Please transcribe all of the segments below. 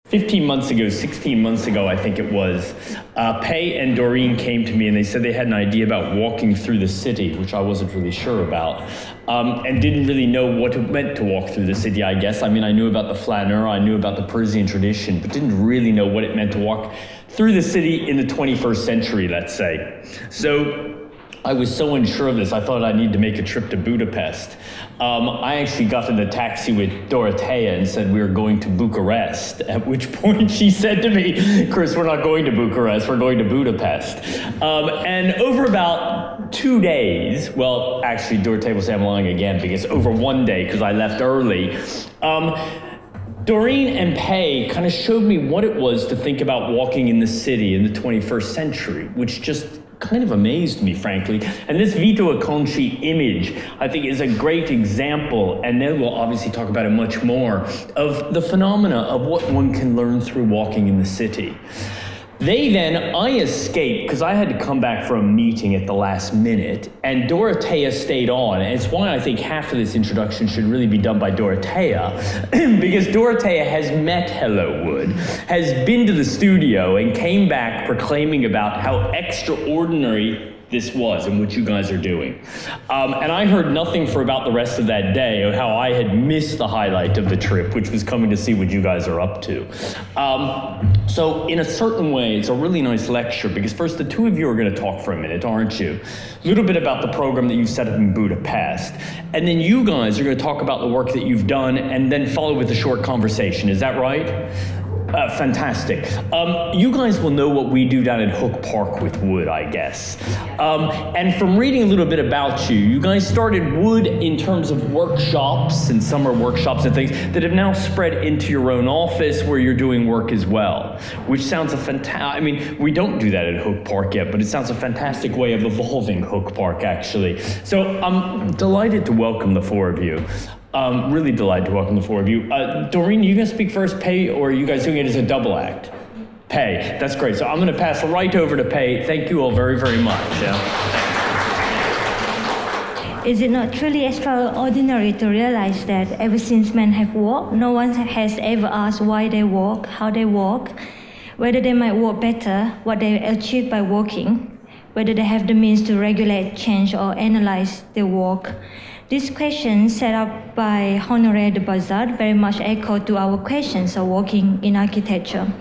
15 months ago, 16 months ago, I think it was, Pei and Doreen came to me and they said they had an idea about walking through the city, which I wasn't really sure about, and didn't really know what it meant to walk through the city, I guess. I mean, I knew about the flaneur, I knew about the Parisian tradition, but didn't really know what it meant to walk through the city in the 21st century, let's say. So I was so unsure of this, I thought I needed to make a trip to Budapest. I actually got in a taxi with Dorothea and said we were going to Bucharest, at which point she said to me, Chris, we're not going to Bucharest, we're going to Budapest. And over about 2 days, well, actually Dorothea will say I'm lying again, because over 1 day, because I left early, Doreen and Pei kind of showed me what it was to think about walking in the city in the 21st century, which just kind of amazed me, frankly. And this Vito Acconci image, I think, is a great example, and then we'll obviously talk about it much more, of the phenomena of what one can learn through walking in the city. I escaped, because I had to come back from a meeting at the last minute, and Dorothea stayed on, and it's why I think half of this introduction should really be done by Dorothea, because Dorothea has met Hello Wood, has been to the studio, and came back proclaiming about how extraordinary this was and what you guys are doing. And I heard nothing for about the rest of that day of how I had missed the highlight of the trip, which was coming to see what you guys are up to. So in a certain way, it's a really nice lecture, because first the two of you are going to talk for a minute, aren't you? A little bit about the program that you've set up in Budapest. And then you guys are going to talk about the work that you've done and then follow with a short conversation. Is that right? Fantastic. You guys will know what we do down at Hook Park with Wood, I guess. And from reading a little bit about you, you guys started Wood in terms of workshops and summer workshops and things that have now spread into your own office where you're doing work as well, which sounds a fantastic, I mean, we don't do that at Hook Park yet, but it sounds a fantastic way of evolving Hook Park, actually. So I'm delighted to welcome the four of you. Really delighted to welcome the four of you. Doreen, are you going to speak first, Pei, or are you guys doing it as a double act? Pei, that's great. So I'm going to pass right over to Pei. Thank you all very, very much. Yeah. Is it not truly extraordinary to realize that ever since men have walked, no one has ever asked why they walk, how they walk, whether they might walk better, what they achieve by walking, whether they have the means to regulate, change, or analyze their walk. This question set up by Honoré de Balzac very much echo to our questions of walking in architecture.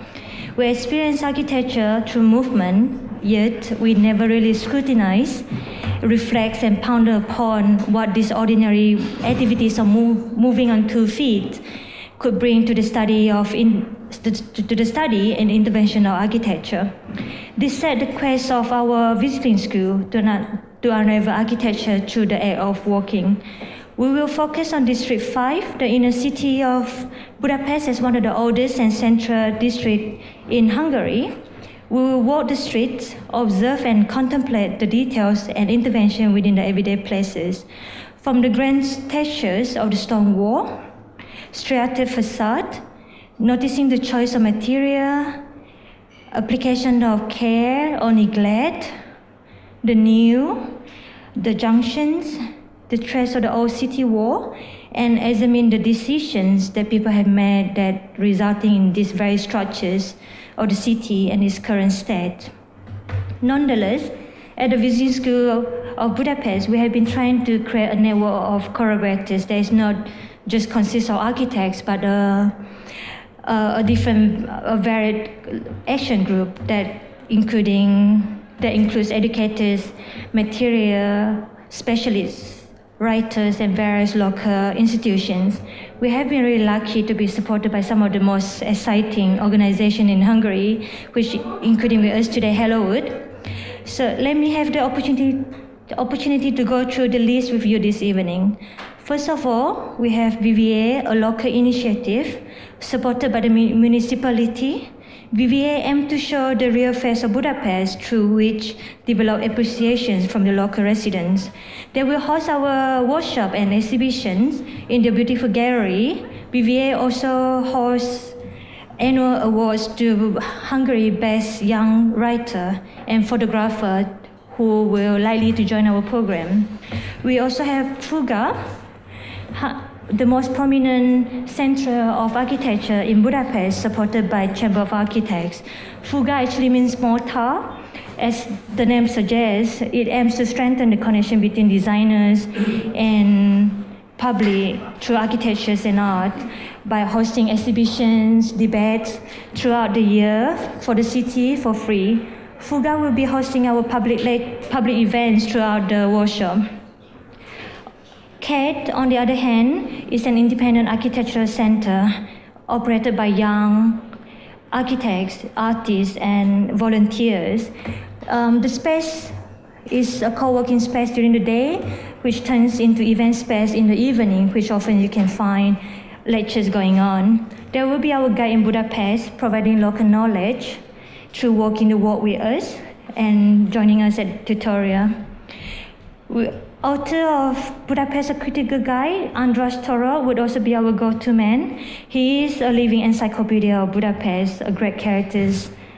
We experience architecture through movement, yet we never really scrutinize, reflect, and ponder upon what these ordinary activities of moving on 2 feet could bring to the study of to the study and intervention of architecture. This set the quest of our visiting school to unravel architecture through the act of walking. We will focus on District 5, the inner city of Budapest, as one of the oldest and central districts in Hungary. We will walk the streets, observe and contemplate the details and intervention within the everyday places, from the grand textures of the stone wall, striated facade, noticing the choice of material, application of care or neglect, the new, the junctions, the trace of the old city wall, and examine the decisions that people have made that resulting in these various structures of the city and its current state. Nonetheless, at the Visiting School of Budapest, we have been trying to create a network of collaborators that is not just consists of architects, but a varied action group that includes educators, material specialists, writers, and various local institutions. We have been really lucky to be supported by some of the most exciting organizations in Hungary, which including with us today, Hello Wood. So let me have the opportunity to go through the list with you this evening. First of all, we have BVA, a local initiative supported by the municipality. BVA aims to show the real face of Budapest, through which develop appreciations from the local residents. They will host our workshop and exhibitions in the beautiful gallery. BVA also hosts annual awards to Hungary Best Young Writer and Photographer, who will likely to join our program. We also have Fuga, the most prominent center of architecture in Budapest, supported by Chamber of Architects. Fuga actually means mortar. As the name suggests, it aims to strengthen the connection between designers and public through architecture and art by hosting exhibitions, debates throughout the year for the city for free. Fuga will be hosting our public events throughout the workshop. CAT, on the other hand, is an independent architectural center operated by young architects, artists, and volunteers. The space is a co-working space during the day, which turns into event space in the evening, which often you can find lectures going on. There will be our guide in Budapest, providing local knowledge through walking the walk with us and joining us at tutorial. Author of Budapest, a critical guide, Andras Toro, would also be our go-to man. He is a living encyclopedia of Budapest, a great character,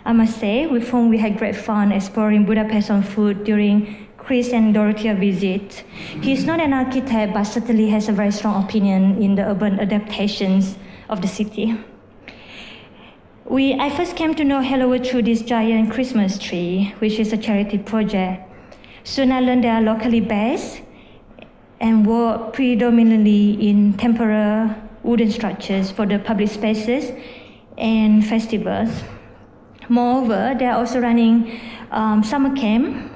I must say, with whom we had great fun exploring Budapest on foot during Chris and Dorothea visit. He's not an architect, but certainly has a very strong opinion in the urban adaptations of the city. I first came to know Hello through this giant Christmas tree, which is a charity project. Soon I learned they are locally based and work predominantly in temporary wooden structures for the public spaces and festivals. Moreover, they are also running summer camp,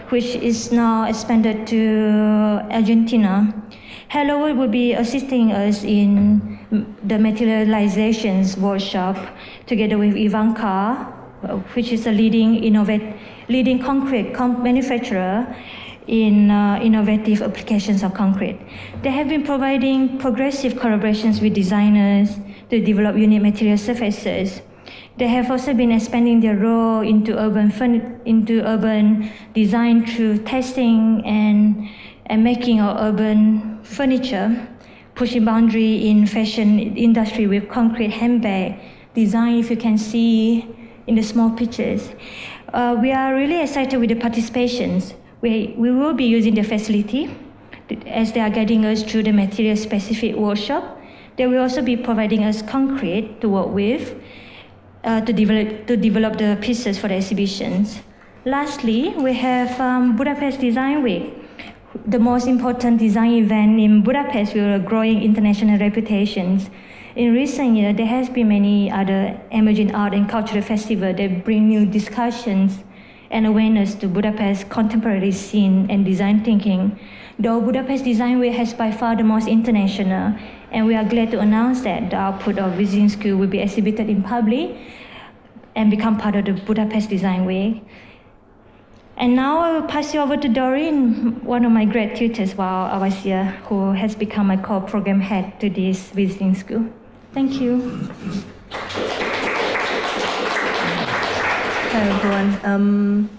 which is now expanded to Argentina. Hello will be assisting us in the materializations workshop together with Ivanka, which is a leading concrete manufacturer in innovative applications of concrete. They have been providing progressive collaborations with designers to develop unique material surfaces. They have also been expanding their role into urban design through testing and making of urban furniture, pushing boundary in fashion industry with concrete handbag design, if you can see in the small pictures. We are really excited with the participations. We will be using the facility as they are guiding us through the material-specific workshop. They will also be providing us concrete to work with to develop the pieces for the exhibitions. Lastly, we have Budapest Design Week, the most important design event in Budapest with a growing international reputations. In recent years, there has been many other emerging art and cultural festivals that bring new discussions and awareness to Budapest's contemporary scene and design thinking. Though Budapest Design Week has by far the most international, and we are glad to announce that the output of visiting school will be exhibited in public and become part of the Budapest Design Week. And now I will pass you over to Doreen, one of my great tutors while I was here, who has become my co-program head to this visiting school. Thank you. Hello, everyone.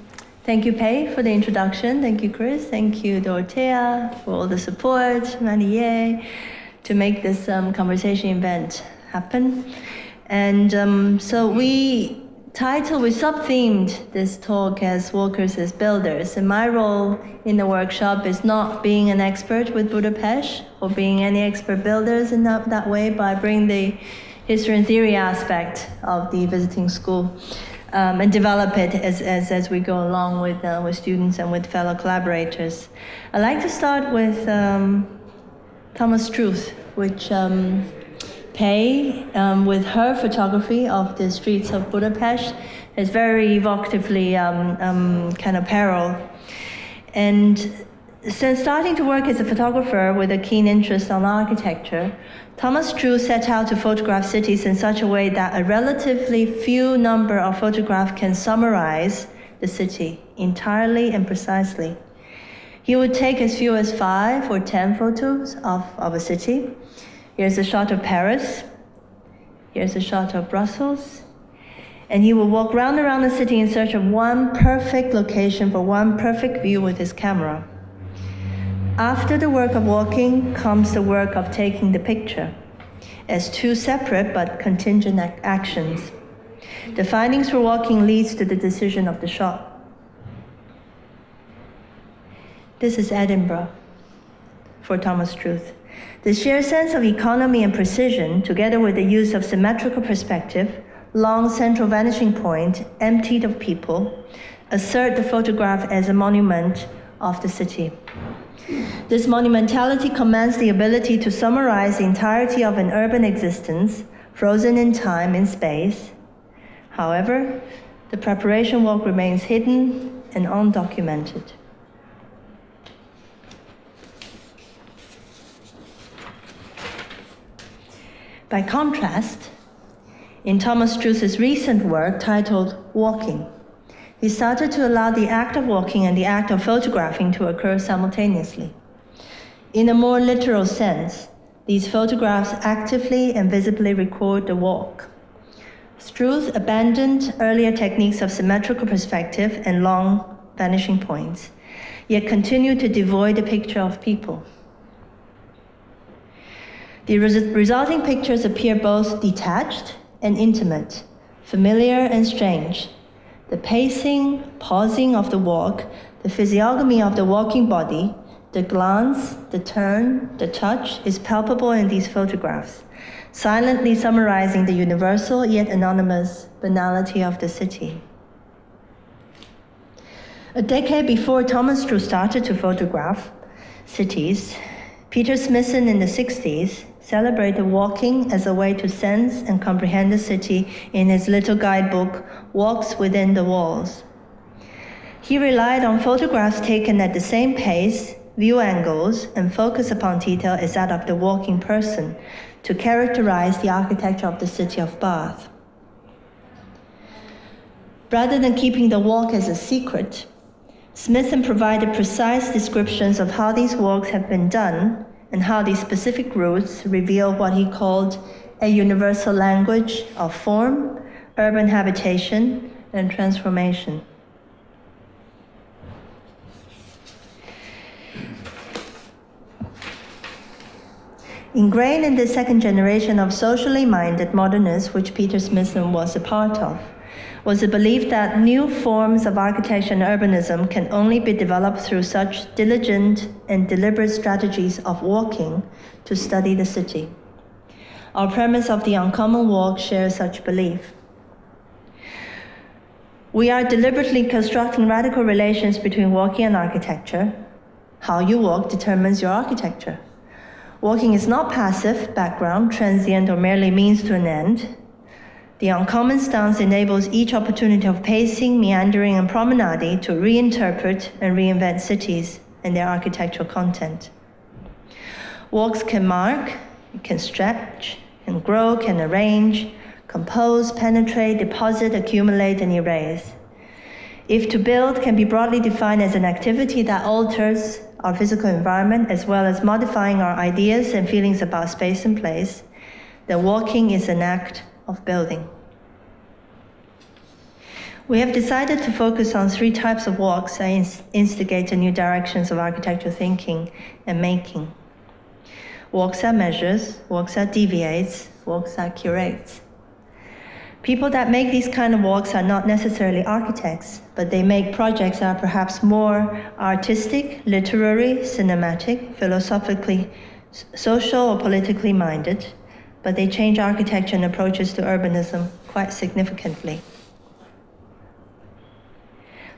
Thank you, Pei, for the introduction. Thank you, Chris. Thank you, Dorothea, for all the support, Manier, to make this conversation event happen. And so we sub-themed this talk as Workers as Builders. And my role in the workshop is not being an expert with Budapest or being any expert builders in that way, but I bring the history and theory aspect of the visiting school and develop it as we go along with students and with fellow collaborators. I'd like to start with Thomas Struth, which Pei, with her photography of the streets of Budapest, is very evocatively kind of parallel. And since starting to work as a photographer with a keen interest on architecture, Thomas Struth set out to photograph cities in such a way that a relatively few number of photographs can summarize the city entirely and precisely. He would take as few as 5 or 10 photos of a city. Here's a shot of Paris. Here's a shot of Brussels. And he will walk round around the city in search of one perfect location for one perfect view with his camera. After the work of walking comes the work of taking the picture as two separate but contingent actions. The findings for walking leads to the decision of the shot. This is Edinburgh for Thomas Struth. The sheer sense of economy and precision, together with the use of symmetrical perspective, long central vanishing point, emptied of people, assert the photograph as a monument of the city. This monumentality commands the ability to summarize the entirety of an urban existence, frozen in time and space. However, the preparation work remains hidden and undocumented. By contrast, in Thomas Struth's recent work titled Walking, he started to allow the act of walking and the act of photographing to occur simultaneously. In a more literal sense, these photographs actively and visibly record the walk. Struth abandoned earlier techniques of symmetrical perspective and long vanishing points, yet continued to devoid the picture of people. The resulting pictures appear both detached and intimate, familiar and strange. The pacing, pausing of the walk, the physiognomy of the walking body, the glance, the turn, the touch is palpable in these photographs, silently summarizing the universal yet anonymous banality of the city. A decade before Thomas Struth started to photograph cities, Peter Smithson in the 60s celebrated walking as a way to sense and comprehend the city in his little guidebook, Walks Within the Walls. He relied on photographs taken at the same pace, view angles, and focus upon detail as that of the walking person to characterize the architecture of the city of Bath. Rather than keeping the walk as a secret, Smithson provided precise descriptions of how these walks have been done and how these specific routes reveal what he called a universal language of form, urban habitation, and transformation. Ingrained in the second generation of socially minded modernists, which Peter Smithson was a part of, was the belief that new forms of architecture and urbanism can only be developed through such diligent and deliberate strategies of walking to study the city. Our premise of the Uncommon Walk shares such belief. We are deliberately constructing radical relations between walking and architecture. How you walk determines your architecture. Walking is not passive, background, transient, or merely means to an end. The uncommon stance enables each opportunity of pacing, meandering, and promenading to reinterpret and reinvent cities and their architectural content. Walks can mark, can stretch, can grow, can arrange, compose, penetrate, deposit, accumulate, and erase. If to build can be broadly defined as an activity that alters our physical environment as well as modifying our ideas and feelings about space and place, then walking is an act of building. We have decided to focus on 3 types of walks that instigate new directions of architectural thinking and making. Walks that measures, walks that deviates, walks that curates. People that make these kind of walks are not necessarily architects, but they make projects that are perhaps more artistic, literary, cinematic, philosophically, social, or politically minded, but they change architecture and approaches to urbanism quite significantly.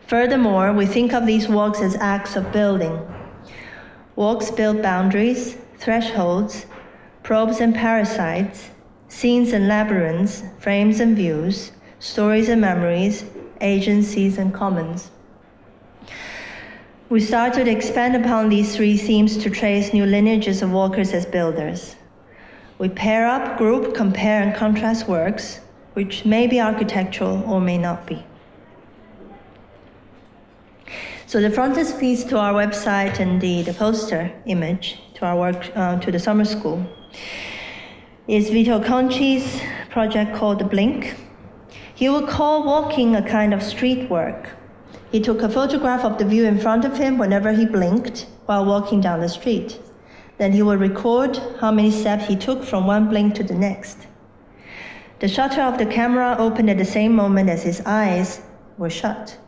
Furthermore, we think of these walks as acts of building. Walks build boundaries, thresholds, probes and parasites, scenes and labyrinths, frames and views, stories and memories, agencies and commons. We start to expand upon these 3 themes to trace new lineages of walkers as builders. We pair up, group, compare, and contrast works, which may be architectural or may not be. So the frontispiece to our website and the poster image to our work, to the summer school, is Vito Conci's project called The Blink. He would call walking a kind of street work. He took a photograph of the view in front of him whenever he blinked while walking down the street. Then he would record how many steps he took from one blink to the next. The shutter of the camera opened at the same moment as his eyes were shut.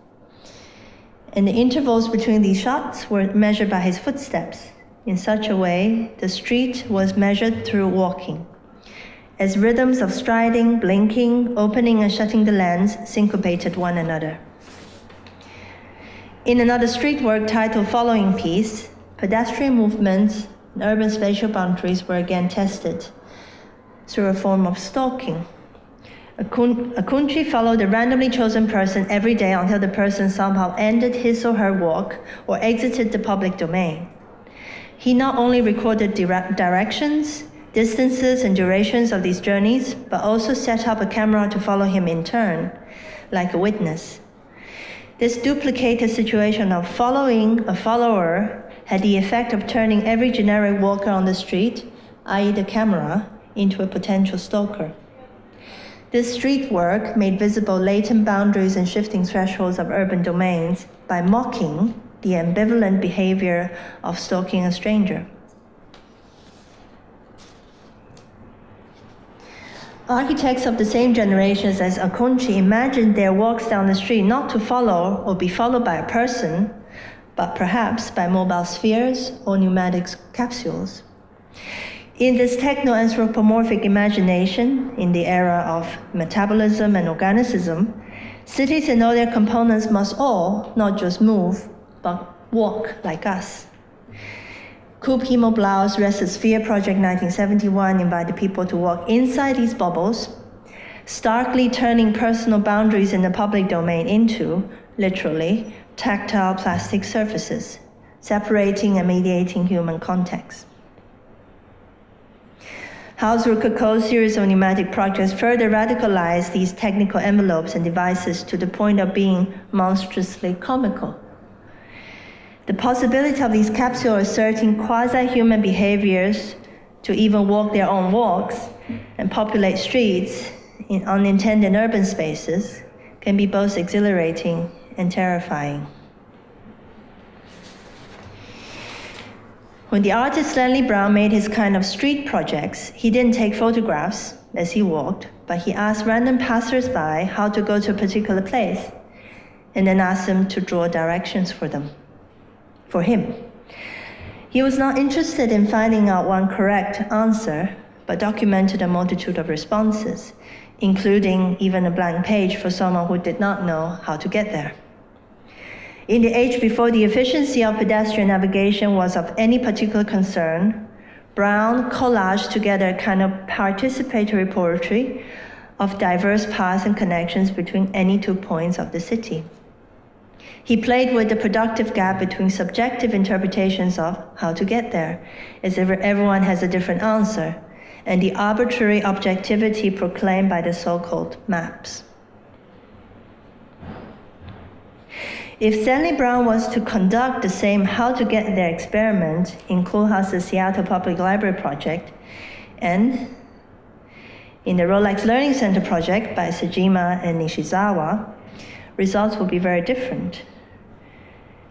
And the intervals between these shots were measured by his footsteps. in such a way the street was measured through walking, as rhythms of striding, blinking, opening and shutting the lens syncopated one another. In another street work titled Following piece, pedestrian movements and urban spatial boundaries were again tested through a form of stalking. A kunchi followed a randomly chosen person every day until the person somehow ended his or her walk or exited the public domain. He not only recorded directions, distances, and durations of these journeys, but also set up a camera to follow him in turn, like a witness. This duplicated situation of following a follower had the effect of turning every generic walker on the street, i.e. the camera, into a potential stalker. This street work made visible latent boundaries and shifting thresholds of urban domains by mocking the ambivalent behavior of stalking a stranger. Architects of the same generations as Akunchi imagined their walks down the street not to follow or be followed by a person, but perhaps by mobile spheres or pneumatic capsules. In this techno-anthropomorphic imagination, in the era of metabolism and organicism, cities and all their components must all not just move, but walk like us. Coupe Hemoblaus' Rested Sphere Project 1971 invited people to walk inside these bubbles, starkly turning personal boundaries in the public domain into, literally, tactile plastic surfaces, separating and mediating human context. House Rococo's series of pneumatic projects further radicalized these technical envelopes and devices to the point of being monstrously comical. The possibility of these capsules asserting quasi-human behaviors to even walk their own walks and populate streets in unintended urban spaces can be both exhilarating and terrifying. When the artist Stanley Brown made his kind of street projects, he didn't take photographs as he walked, but he asked random passers-by how to go to a particular place, and then asked them to draw directions for him. He was not interested in finding out one correct answer, but documented a multitude of responses, including even a blank page for someone who did not know how to get there. In the age before the efficiency of pedestrian navigation was of any particular concern, Brown collaged together a kind of participatory poetry of diverse paths and connections between any 2 points of the city. He played with the productive gap between subjective interpretations of how to get there, as if everyone has a different answer, and the arbitrary objectivity proclaimed by the so-called maps. If Stanley Brown was to conduct the same how to get there experiment in Koolhaas's Seattle Public Library project and in the Rolex Learning Center project by Sejima and Nishizawa, results will be very different.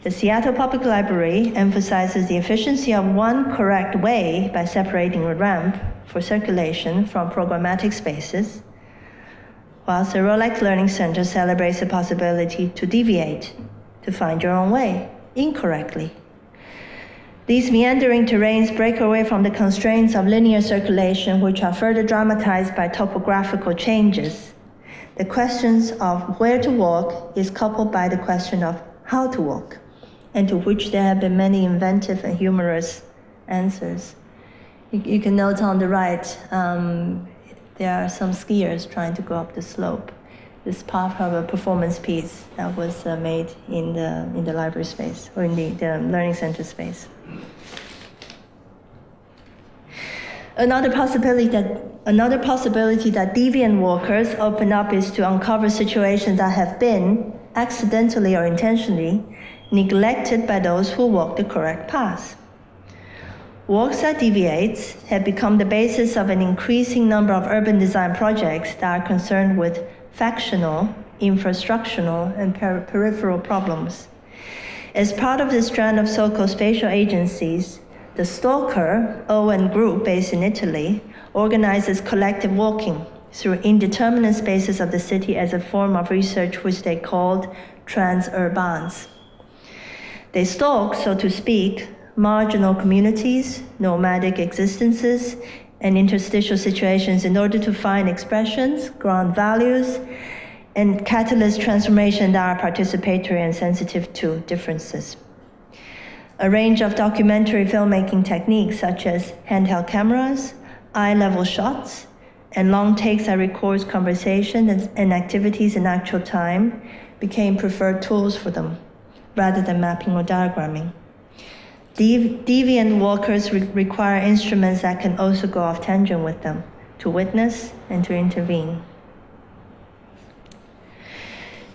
The Seattle Public Library emphasizes the efficiency of one correct way by separating a ramp for circulation from programmatic spaces, whilst the Rolex Learning Center celebrates the possibility to deviate, to find your own way, incorrectly. These meandering terrains break away from the constraints of linear circulation, which are further dramatized by topographical changes. The questions of where to walk is coupled by the question of how to walk, and to which there have been many inventive and humorous answers. You can note on the right, there are some skiers trying to go up the slope. This part of a performance piece that was made in the library space, or in the learning center space. Another possibility that deviant walkers open up is to uncover situations that have been, accidentally or intentionally, neglected by those who walk the correct path. Walks that deviate have become the basis of an increasing number of urban design projects that are concerned with factional, infrastructural, and peripheral problems. As part of this strand of so-called spatial agencies, the Stalker, Owen group based in Italy, organizes collective walking through indeterminate spaces of the city as a form of research which they called transurbans. They stalk, so to speak, marginal communities, nomadic existences, and interstitial situations in order to find expressions, ground values, and catalyst transformation that are participatory and sensitive to differences. A range of documentary filmmaking techniques such as handheld cameras, eye-level shots, and long takes that records conversation and activities in actual time became preferred tools for them, rather than mapping or diagramming. Deviant walkers require instruments that can also go off tangent with them, to witness and to intervene.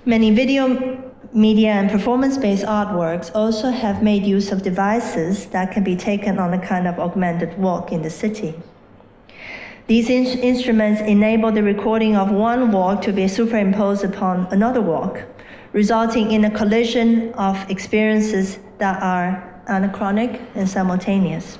Many video, media, and performance-based artworks also have made use of devices that can be taken on a kind of augmented walk in the city. These instruments enable the recording of one walk to be superimposed upon another walk, resulting in a collision of experiences that are anachronic and simultaneous.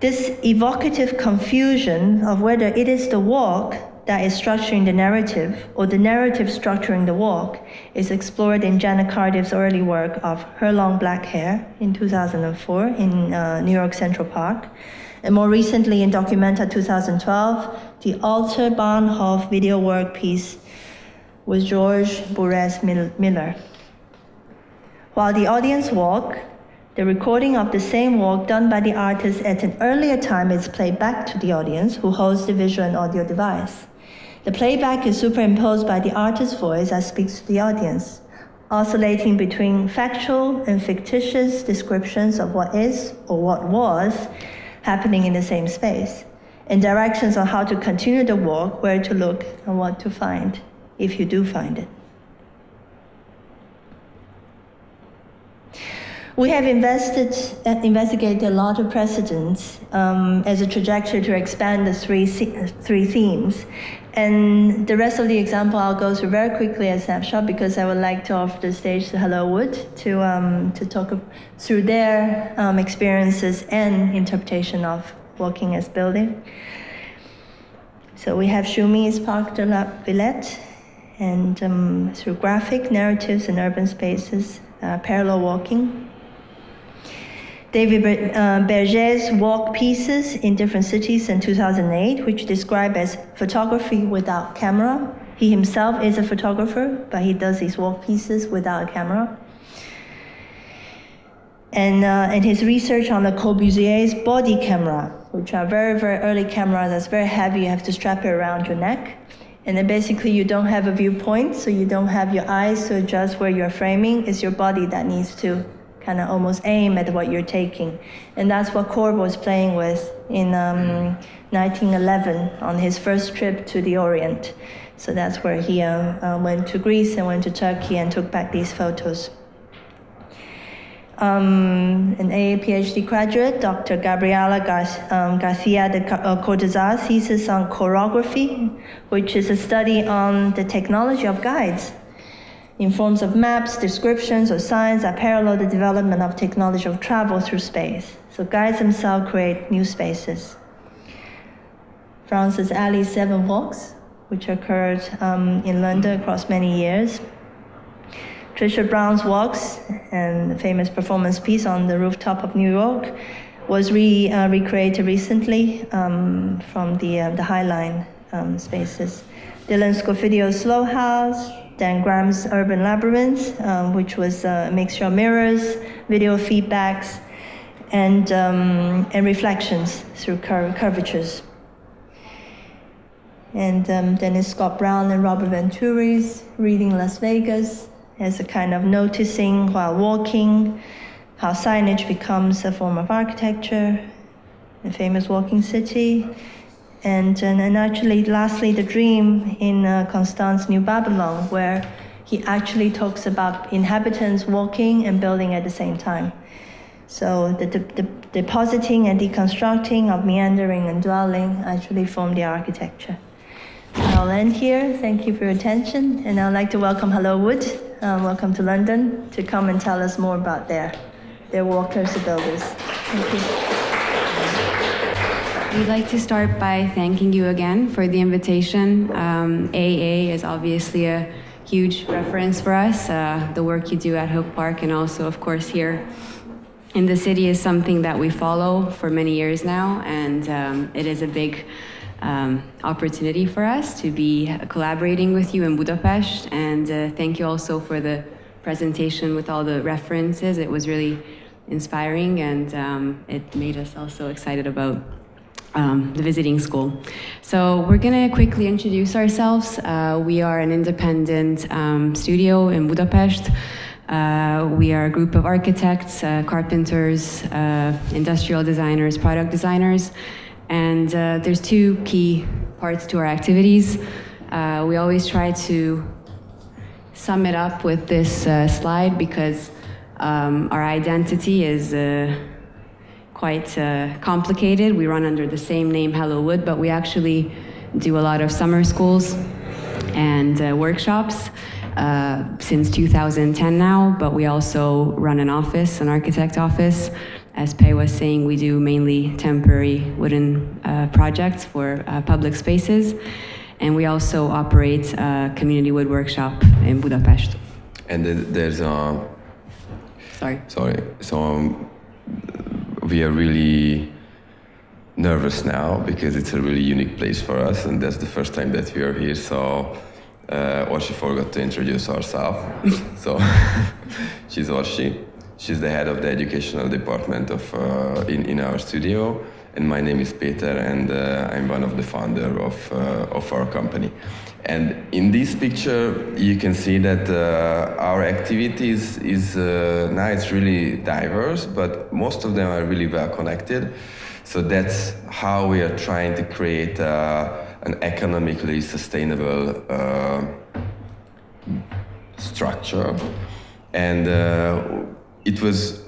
This evocative confusion of whether it is the walk that is structuring the narrative or the narrative structuring the walk is explored in Janet Cardiff's early work of Her Long Black Hair in 2004 in New York Central Park, and more recently in Documenta 2012, the Alter Bahnhof video work piece with George Bourez Miller. While the audience walk, the recording of the same walk done by the artist at an earlier time is played back to the audience who holds the visual and audio device. The playback is superimposed by the artist's voice that speaks to the audience, oscillating between factual and fictitious descriptions of what is or what was happening in the same space, and directions on how to continue the walk, where to look, and what to find, if you do find it. We have investigated a lot of precedents as a trajectory to expand the three themes. And the rest of the example I'll go through very quickly as a snapshot, because I would like to offer the stage to Hello Wood to talk through their experiences and interpretation of walking as building. So we have Shumi's Parc de la Villette, and through graphic narratives in urban spaces, parallel walking. David Berger's walk pieces in different cities in 2008, which describe as photography without camera. He himself is a photographer, but he does these walk pieces without a camera. And his research on Le Corbusier's body camera, which are very, very early cameras that's very heavy, you have to strap it around your neck. And then basically you don't have a viewpoint, so you don't have your eyes to adjust where you're framing. It's your body that needs to kind of almost aim at what you're taking. And that's what Corb was playing with in 1911 on his first trip to the Orient. So that's where he went to Greece and went to Turkey and took back these photos. An AA PhD graduate, Dr. Gabriela Garcia de Cortazar, thesis on choreography, which is a study on the technology of guides in forms of maps, descriptions, or signs that parallel the development of technology of travel through space. So guides themselves create new spaces. Francis Ali's 7 Walks, which occurred in London across many years. Trisha Brown's Walks, and the famous performance piece on the rooftop of New York, was recreated recently from the Highline spaces. Dylan Scofidio's Slow House, Dan Graham's Urban Labyrinth, which was a mixture of mirrors, video feedbacks, and reflections through curvatures. And then it's Scott Brown and Robert Venturi's Reading Las Vegas, as a kind of noticing while walking, how signage becomes a form of architecture, the famous walking city. And actually, lastly, The Dream in Constance, New Babylon, where he actually talks about inhabitants walking and building at the same time. So the depositing and deconstructing of meandering and dwelling actually form the architecture. I'll end here. Thank you for your attention. And I'd like to welcome Hello Wood. Welcome to London, to come and tell us more about their walkers, the builders. Thank you. We'd like to start by thanking you again for the invitation. AA is obviously a huge reference for us, the work you do at Hope Park and also, of course, here in the city is something that we follow for many years now, and it is a big opportunity for us to be collaborating with you in Budapest. And thank you also for the presentation with all the references. It was really inspiring, and it made us also excited about the visiting school. So we're gonna quickly introduce ourselves. We are an independent studio in Budapest. We are a group of architects, carpenters, industrial designers, product designers, and there's two key parts to our activities. We always try to sum it up with this slide because our identity is quite complicated. We run under the same name, Hello Wood, but we actually do a lot of summer schools and workshops since 2010 now, but we also run an office, an architect office. As Pei was saying, we do mainly temporary wooden projects for public spaces, and we also operate a community wood workshop in Budapest. And there's a... Sorry. So we are really nervous now because it's a really unique place for us, and that's the first time that we are here. So Orsi forgot to introduce herself. So she's Orsi. She's the head of the educational department of in our studio, and my name is Peter, and I'm one of the founder of our company. And in this picture, you can see that our activities is now it's really diverse, but most of them are really well connected. So that's how we are trying to create an economically sustainable structure. And it was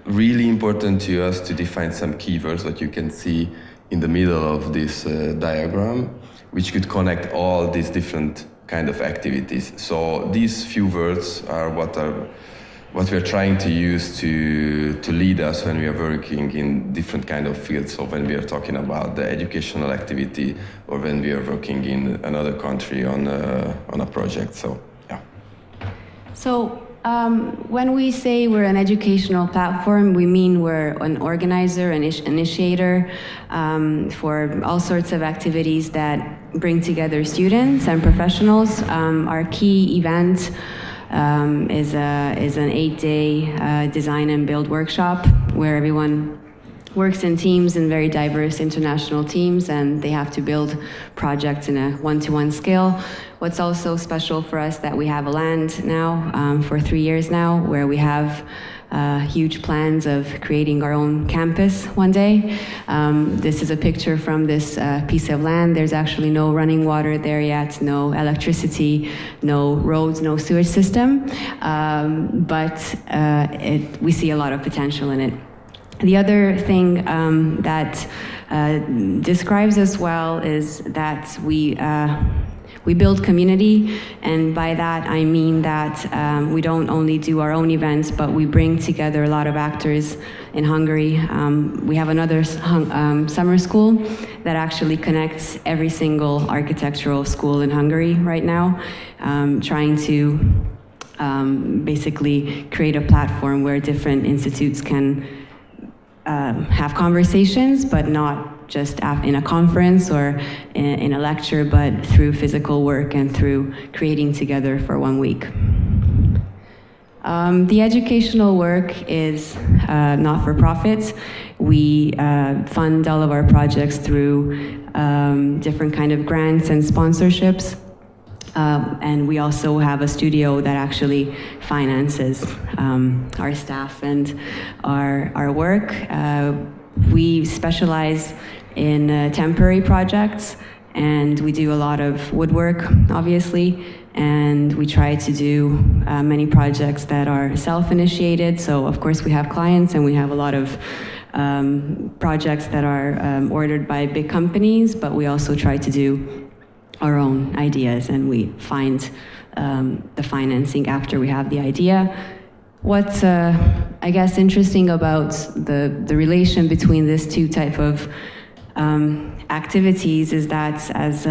really important to us to define some keywords that you can see in the middle of this diagram, which could connect all these different kind of activities. So these few words are what we're trying to use to lead us when we are working in different kind of fields. So when we are talking about the educational activity, or when we are working in another country on a project. So yeah. So when we say we're an educational platform, we mean we're an organizer, an initiator for all sorts of activities that bring together students and professionals. Our key event is an 8-day design and build workshop where everyone works in teams, in very diverse international teams, and they have to build projects in a one-to-one scale. What's also special for us that we have a land now for 3 years now, where we have huge plans of creating our own campus one day. This is a picture from this piece of land. There's actually no running water there yet, no electricity, no roads, no sewage system, but we see a lot of potential in it. The other thing that describes us well is that we build community, and by that I mean that we don't only do our own events, but we bring together a lot of actors in Hungary. We have another summer school that actually connects every single architectural school in Hungary right now, trying to basically create a platform where different institutes can have conversations, but not just in a conference or in a lecture, but through physical work and through creating together for 1 week. The educational work is not for profit. We fund all of our projects through different kind of grants and sponsorships. And we also have a studio that actually finances our staff and our work. We specialize in temporary projects, and we do a lot of woodwork, obviously, and we try to do many projects that are self-initiated. So of course we have clients, and we have a lot of projects that are ordered by big companies, but we also try to do our own ideas, and we find the financing after we have the idea. What's, I guess, interesting about the relation between these two type of activities is that, as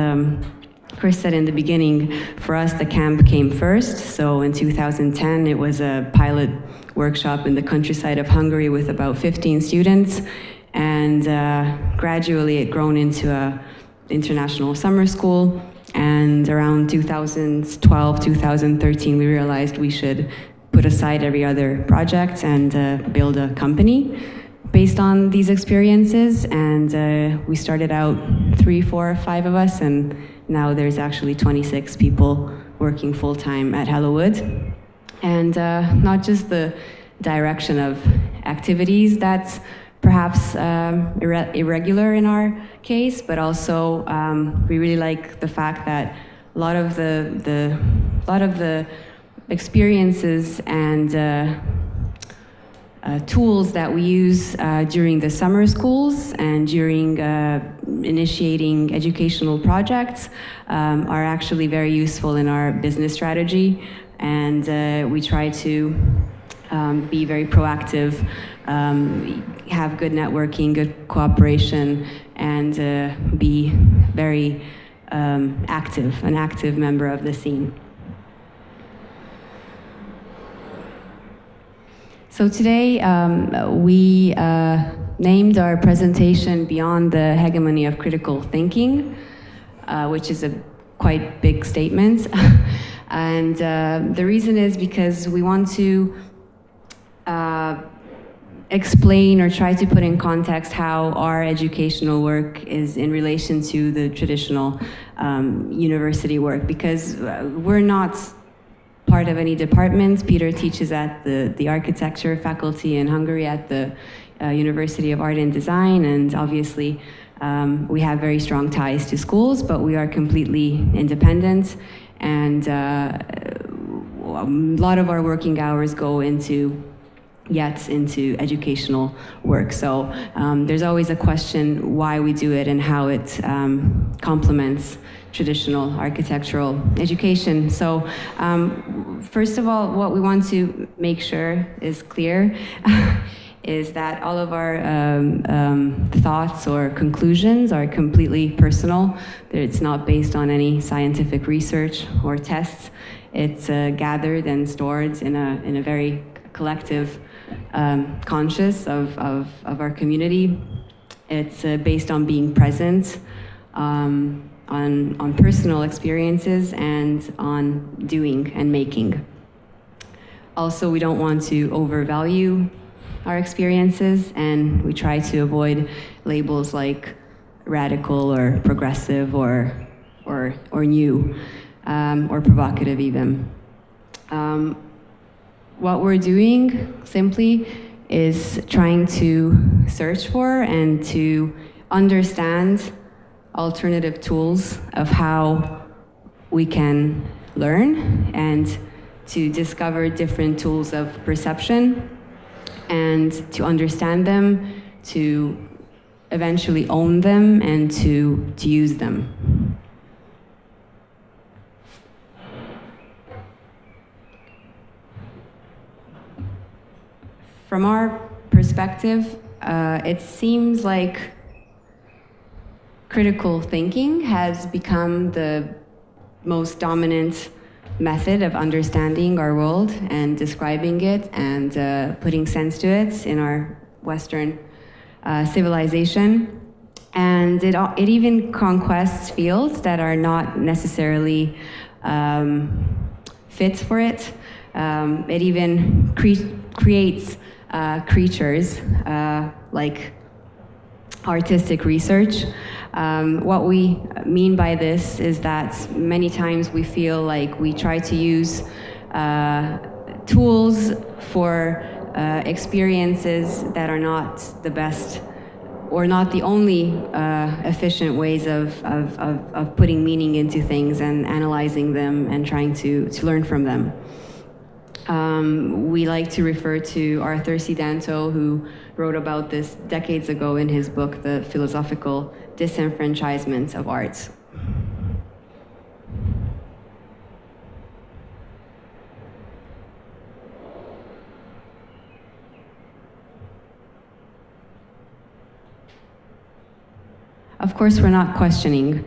Chris said in the beginning, for us the camp came first. So in 2010 it was a pilot workshop in the countryside of Hungary with about 15 students, and gradually it grown into a international summer school. And around 2012, 2013 we realized we should put aside every other project and build a company based on these experiences. And we started out 3, 4, 5 of us, and now there's actually 26 people working full-time at Hellowood. And not just the direction of activities that's perhaps irregular in our case, but also we really like the fact that a lot of the experiences and tools that we use during the summer schools and during initiating educational projects are actually very useful in our business strategy. And we try to be very proactive, have good networking, good cooperation, and be very an active member of the scene. So today we named our presentation Beyond the Hegemony of Critical Thinking, which is a quite big statement. And the reason is because we want to explain or try to put in context how our educational work is in relation to the traditional university work, because we're not part of any department. Peter teaches at the architecture faculty in Hungary at the University of Art and Design, and obviously we have very strong ties to schools, but we are completely independent, and a lot of our working hours go into educational work. So there's always a question why we do it and how it complements traditional architectural education. So first of all, what we want to make sure is clear is that all of our thoughts or conclusions are completely personal. It's not based on any scientific research or tests. It's gathered and stored in a very collective conscious of our community. It's based on being present, on personal experiences, and on doing and making. Also, we don't want to overvalue our experiences, and we try to avoid labels like radical or progressive or new or provocative even. What we're doing simply is trying to search for and to understand alternative tools of how we can learn, and to discover different tools of perception, and to understand them, to eventually own them, and to use them. From our perspective, it seems like critical thinking has become the most dominant method of understanding our world and describing it and putting sense to it in our Western civilization. And it even conquests fields that are not necessarily fit for it. It even creates creatures like artistic research. What we mean by this is that many times we feel like we try to use tools for experiences that are not the best or not the only efficient ways of putting meaning into things and analyzing them and trying to learn from them. We like to refer to Arthur C. Danto, who wrote about this decades ago in his book, The Philosophical Disenfranchisement of Arts. Of course, we're not questioning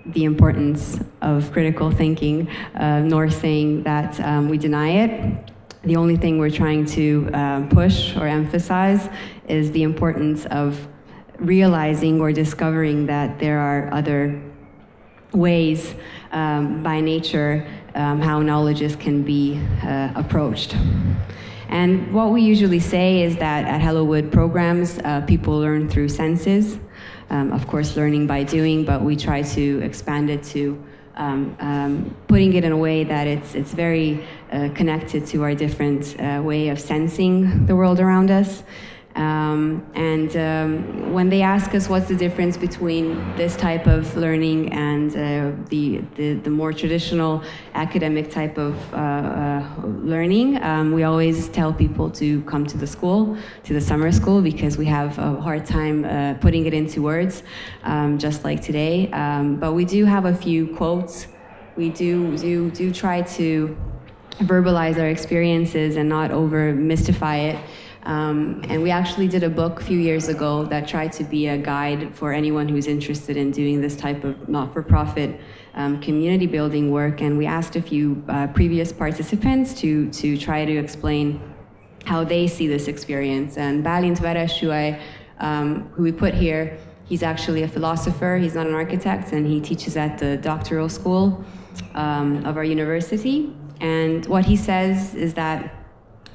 the importance of critical thinking, nor saying that we deny it. The only thing we're trying to push or emphasize is the importance of realizing or discovering that there are other ways by nature how knowledges can be approached. And what we usually say is that at Hellowood programs, people learn through senses. Of course, learning by doing, but we try to expand it to putting it in a way that it's very connected to our different way of sensing the world around us. When they ask us what's the difference between this type of learning and the more traditional academic type of learning, we always tell people to come to the school, to the summer school, because we have a hard time putting it into words, just like today. But we do have a few quotes. We do try to verbalize our experiences and not over mystify it. And we actually did a book a few years ago that tried to be a guide for anyone who's interested in doing this type of not-for-profit community building work. And we asked a few previous participants to try to explain how they see this experience. And Bálint Veres, who we put here, he's actually a philosopher. He's not an architect, and he teaches at the doctoral school of our university. And what he says is that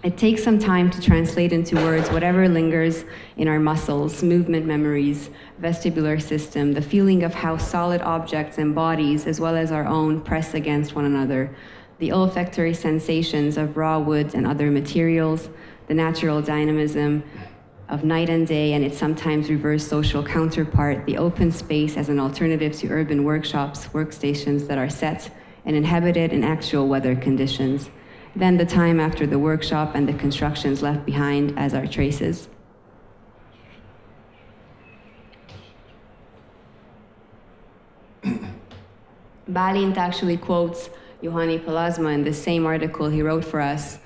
it takes some time to translate into words whatever lingers in our muscles, movement memories, vestibular system, the feeling of how solid objects and bodies, as well as our own, press against one another, the olfactory sensations of raw wood and other materials, the natural dynamism of night and day and its sometimes reverse social counterpart, the open space as an alternative to urban workshops, workstations that are set and inhabited in actual weather conditions. Then the time after the workshop and the constructions left behind as our traces. Bálint actually quotes Juhani Pallasmaa in the same article he wrote for us,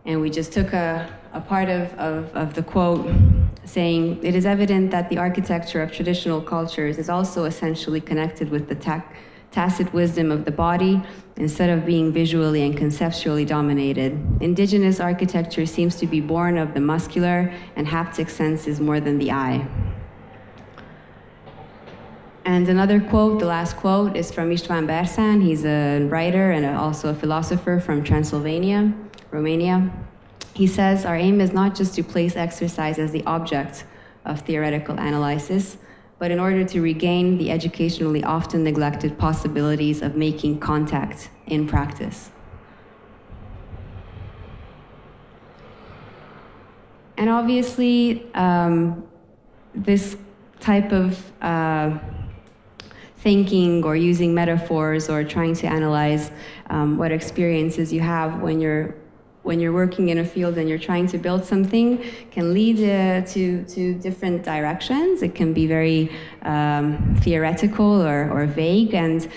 and we just took a part of the quote saying, "It is evident that the architecture of traditional cultures is also essentially connected with the tacit wisdom of the body instead of being visually and conceptually dominated. Indigenous architecture seems to be born of the muscular and haptic senses more than the eye." And another quote, the last quote, is from István Berszán. He's a writer and also a philosopher from Transylvania, Romania. He says, "Our aim is not just to place exercise as the object of theoretical analysis, but in order to regain the educationally often neglected possibilities of making contact in practice." And obviously, this type of thinking or using metaphors or trying to analyze what experiences you have when you're working in a field and you're trying to build something can lead to different directions. It can be very theoretical or vague. And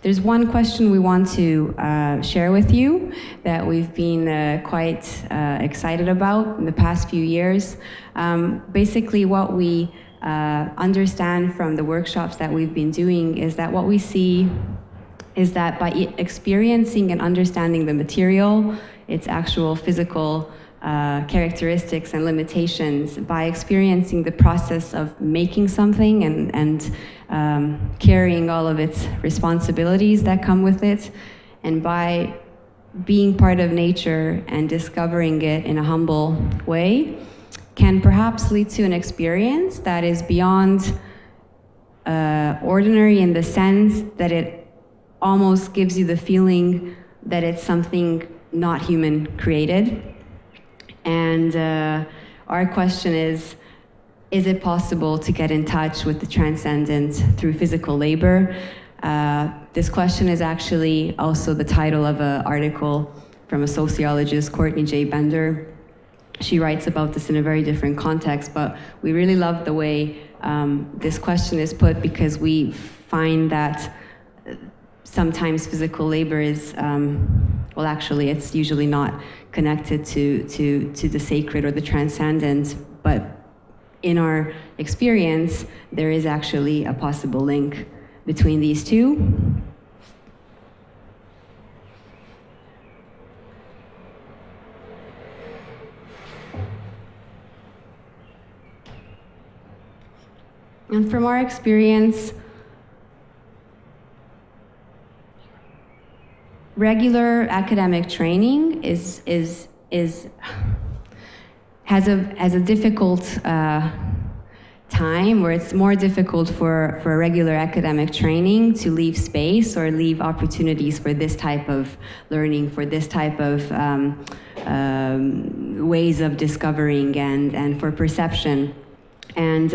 there's one question we want to share with you that we've been quite excited about in the past few years. Basically, what we understand from the workshops that we've been doing is that what we see is that by experiencing and understanding the material, its actual physical characteristics and limitations, by experiencing the process of making something and carrying all of its responsibilities that come with it, and by being part of nature and discovering it in a humble way, can perhaps lead to an experience that is beyond ordinary in the sense that it almost gives you the feeling that it's something not human created. And our question is it possible to get in touch with the transcendent through physical labor? This question is actually also the title of an article from a sociologist, Courtney J. Bender. She writes about this in a very different context, but we really love the way this question is put, because we find that sometimes physical labor is, well, actually, it's usually not connected to the sacred or the transcendent, but in our experience, there is actually a possible link between these two. And from our experience, regular academic training has a difficult time, where it's more difficult for regular academic training to leave space or leave opportunities for this type of learning, for this type of ways of discovering and for perception. And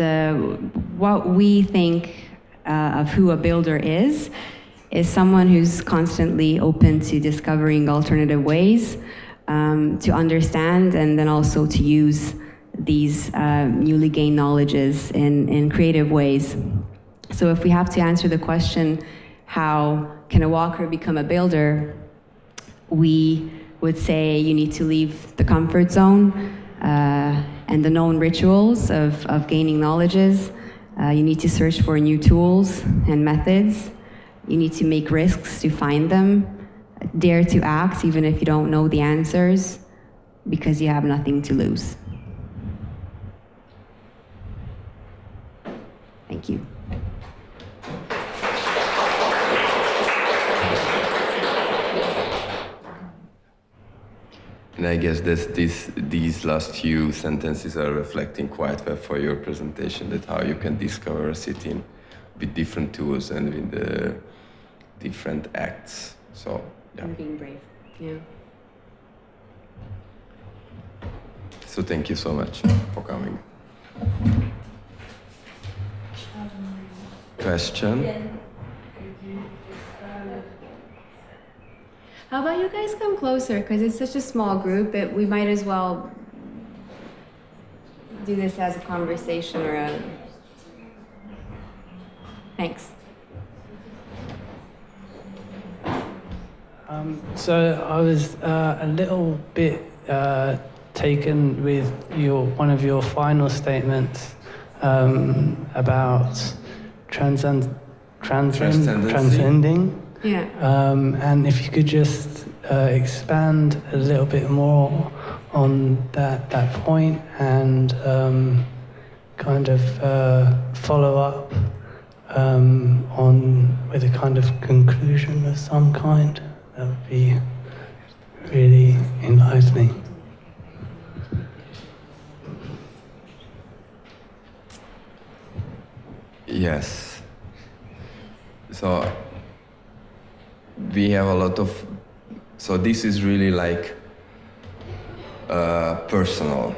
what we think of who a builder is someone who's constantly open to discovering alternative ways to understand and then also to use these newly gained knowledges in creative ways. So if we have to answer the question, how can a walker become a builder, we would say you need to leave the comfort zone and the known rituals of gaining knowledges. You need to search for new tools and methods. You need to make risks to find them, dare to act even if you don't know the answers, because you have nothing to lose. Thank you. And I guess these last few sentences are reflecting quite well for your presentation, that how you can discover a city with different tools and with different acts. So, yeah. And being brave, yeah. So thank you so much for coming. Question? How about you guys come closer, because it's such a small group, we might as well do this as a conversation or a... Thanks. So I was a little bit taken with one of your final statements about transcending. Yeah. And if you could just expand a little bit more on that point and kind of follow up with a kind of conclusion of some kind, that would be really enlightening. Yes. So we have a lot of, so this is really like personal,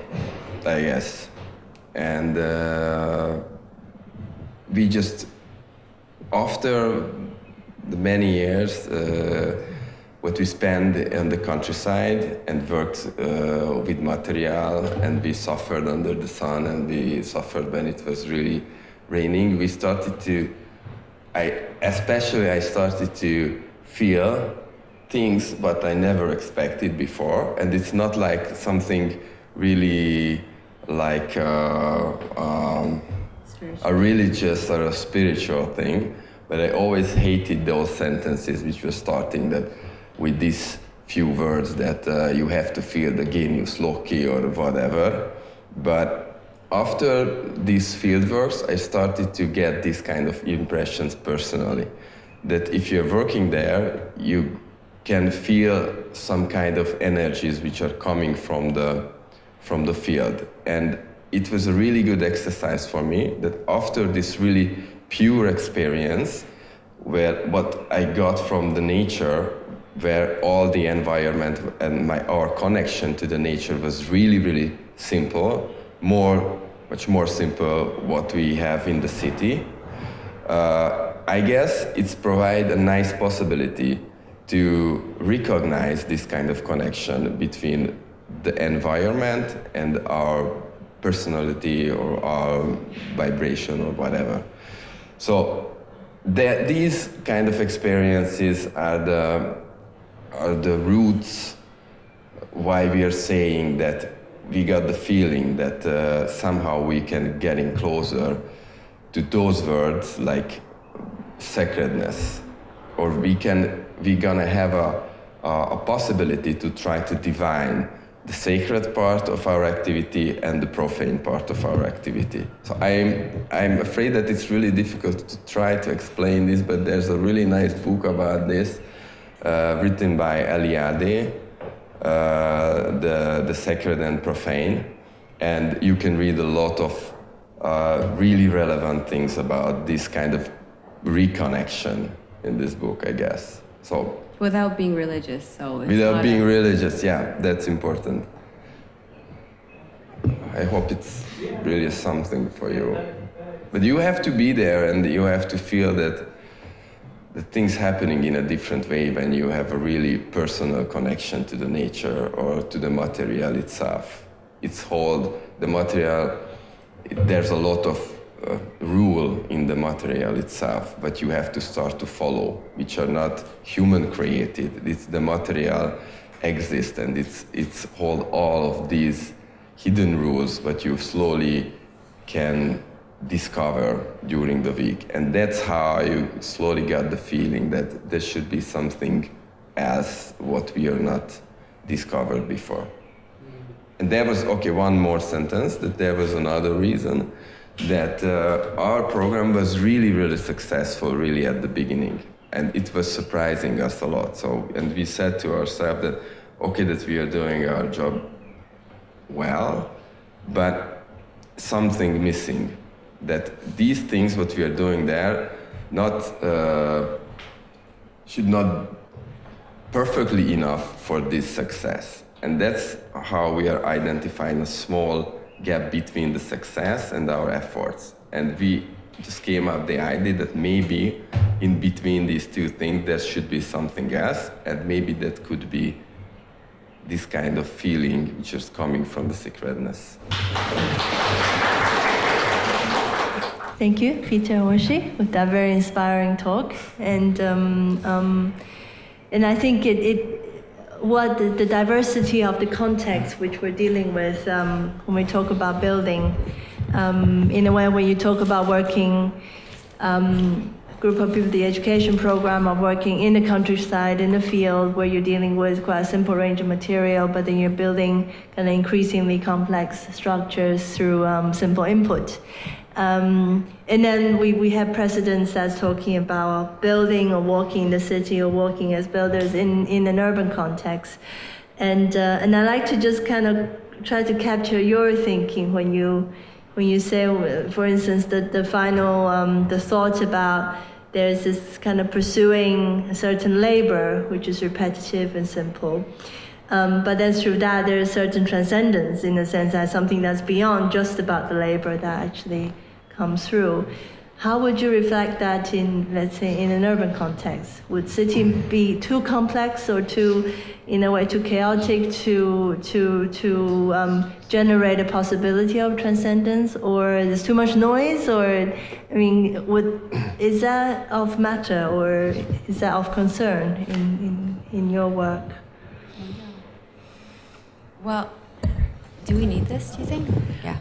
I guess. And we just, after the many years, what we spent in the countryside and worked with material, and we suffered under the sun, and we suffered when it was really raining, we started to, I started to feel things but I never expected before. And it's not like something really like a religious or a spiritual thing, but I always hated those sentences which were starting that with these few words that you have to feel the genius loci or whatever. But after these fieldworks, I started to get these kind of impressions personally, that if you're working there, you can feel some kind of energies which are coming from the field. And it was a really good exercise for me, that after this really pure experience, where what I got from the nature, where all the environment and our connection to the nature was really, really simple, much more simple what we have in the city. I guess it's provide a nice possibility to recognize this kind of connection between the environment and our personality or our vibration or whatever. So these kind of experiences are the roots why we are saying that we got the feeling that somehow we can getting closer to those words like sacredness, or we're gonna have a possibility to try to divine the sacred part of our activity and the profane part of our activity. So I'm afraid that it's really difficult to try to explain this, but there's a really nice book about this written by Eliade, the Sacred and Profane, and you can read a lot of really relevant things about this kind of reconnection in this book, I guess. So Without being religious, so it's without not being religious, yeah, that's important. I hope it's really something for you. But you have to be there, and you have to feel that the things happening in a different way when you have a really personal connection to the nature or to the material itself. It's whole, the material, there's a lot of rule in the material itself, but you have to start to follow, which are not human created. It's the material exists, and it's hold all of these hidden rules, but you slowly can discover during the week. And that's how you slowly got the feeling that there should be something else what we are not discovered before. And there was, okay, one more sentence, that there was another reason that our program was really, really successful really at the beginning. And it was surprising us a lot. So, and we said to ourselves that, okay, that we are doing our job well, but something missing. That these things, what we are doing there, should not perfectly enough for this success. And that's how we are identifying a small gap between the success and our efforts. And we just came up with the idea that maybe in between these two things there should be something else, and maybe that could be this kind of feeling which is coming from the sacredness. Thank you, Peter Orsi, with that very inspiring talk. And I think what the diversity of the context which we're dealing with when we talk about building, in a way when you talk about working, group of people, the education program of working in the countryside, in the field, where you're dealing with quite a simple range of material, but then you're building kind of increasingly complex structures through simple input. And then we have precedents that's talking about building or walking in the city or walking as builders in an urban context. And I like to just kind of try to capture your thinking when you say, for instance, the final, the thought about there's this kind of pursuing a certain labor, which is repetitive and simple. But then through that, there is certain transcendence in the sense that something that's beyond just about the labor that actually comes through. How would you reflect that in, let's say, in an urban context? Would city be too complex or too, in a way, too chaotic to generate a possibility of transcendence, or there's too much noise? Or, I mean, is that of matter, or is that of concern in your work? Well, do we need this, do you think? Yeah.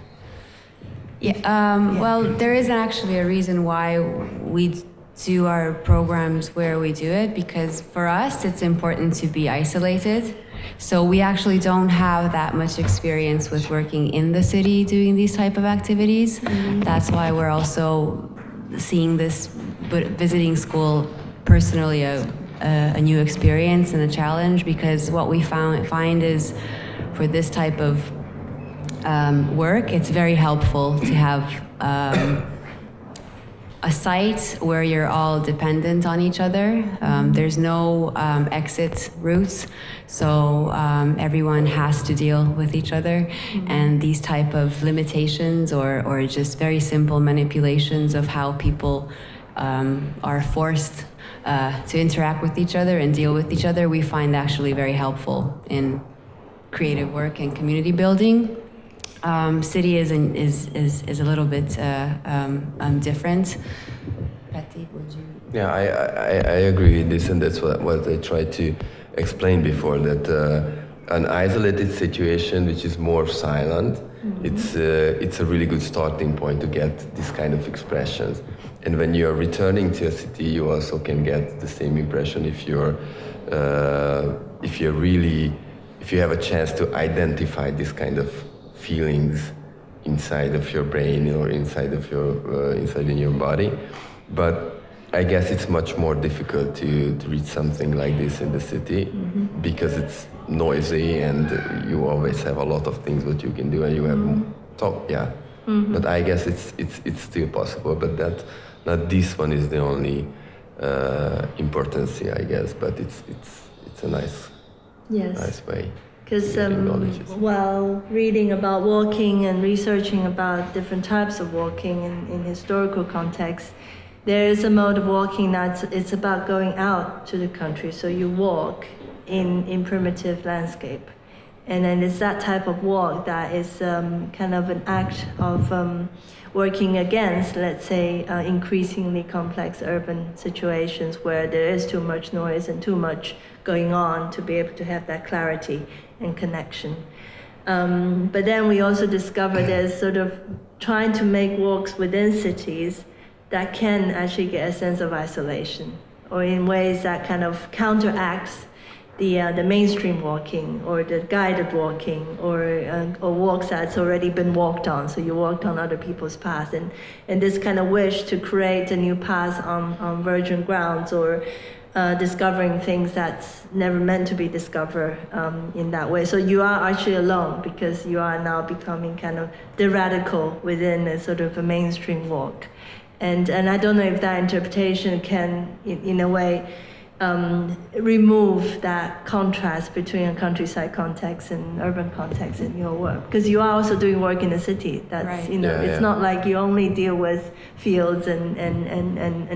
Yeah, well, there is actually a reason why we do our programs where we do it, because for us it's important to be isolated. So we actually don't have that much experience with working in the city doing these type of activities. Mm-hmm. That's why we're also seeing this visiting school personally a new experience and a challenge, because what we find is for this type of work, it's very helpful to have a site where you're all dependent on each other. There's no exit routes, so everyone has to deal with each other. And these type of limitations or just very simple manipulations of how people are forced to interact with each other and deal with each other, we find actually very helpful in creative work and community building. City is a little bit different. Patty, would you? Yeah, I agree with this, and that's what I tried to explain before, that an isolated situation which is more silent, it's a really good starting point to get this kind of expressions. And when you're returning to a city, you also can get the same impression if you have a chance to identify this kind of feelings inside of your brain or inside in your body. But I guess it's much more difficult to reach something like this in the city because it's noisy and you always have a lot of things that you can do and you have talk. Yeah, but I guess it's still possible. But not this one is the only importance here, I guess. But it's a nice way. Because while reading about walking and researching about different types of walking in historical context, there is a mode of walking it's about going out to the country. So you walk in primitive landscape. And then it's that type of walk that is kind of an act of working against, let's say, increasingly complex urban situations where there is too much noise and too much going on to be able to have that clarity and connection. But then we also discover there's sort of trying to make walks within cities that can actually get a sense of isolation, or in ways that kind of counteracts the mainstream walking or the guided walking or walks that's already been walked on. So you walked on other people's paths, and this kind of wish to create a new path on virgin grounds or discovering things that's never meant to be discovered in that way. So you are actually alone because you are now becoming kind of the radical within a sort of a mainstream walk. And I don't know if that interpretation can, in a way, remove that contrast between a countryside context and urban context in your work, because you are also doing work in the city. That's right. It's not like you only deal with fields and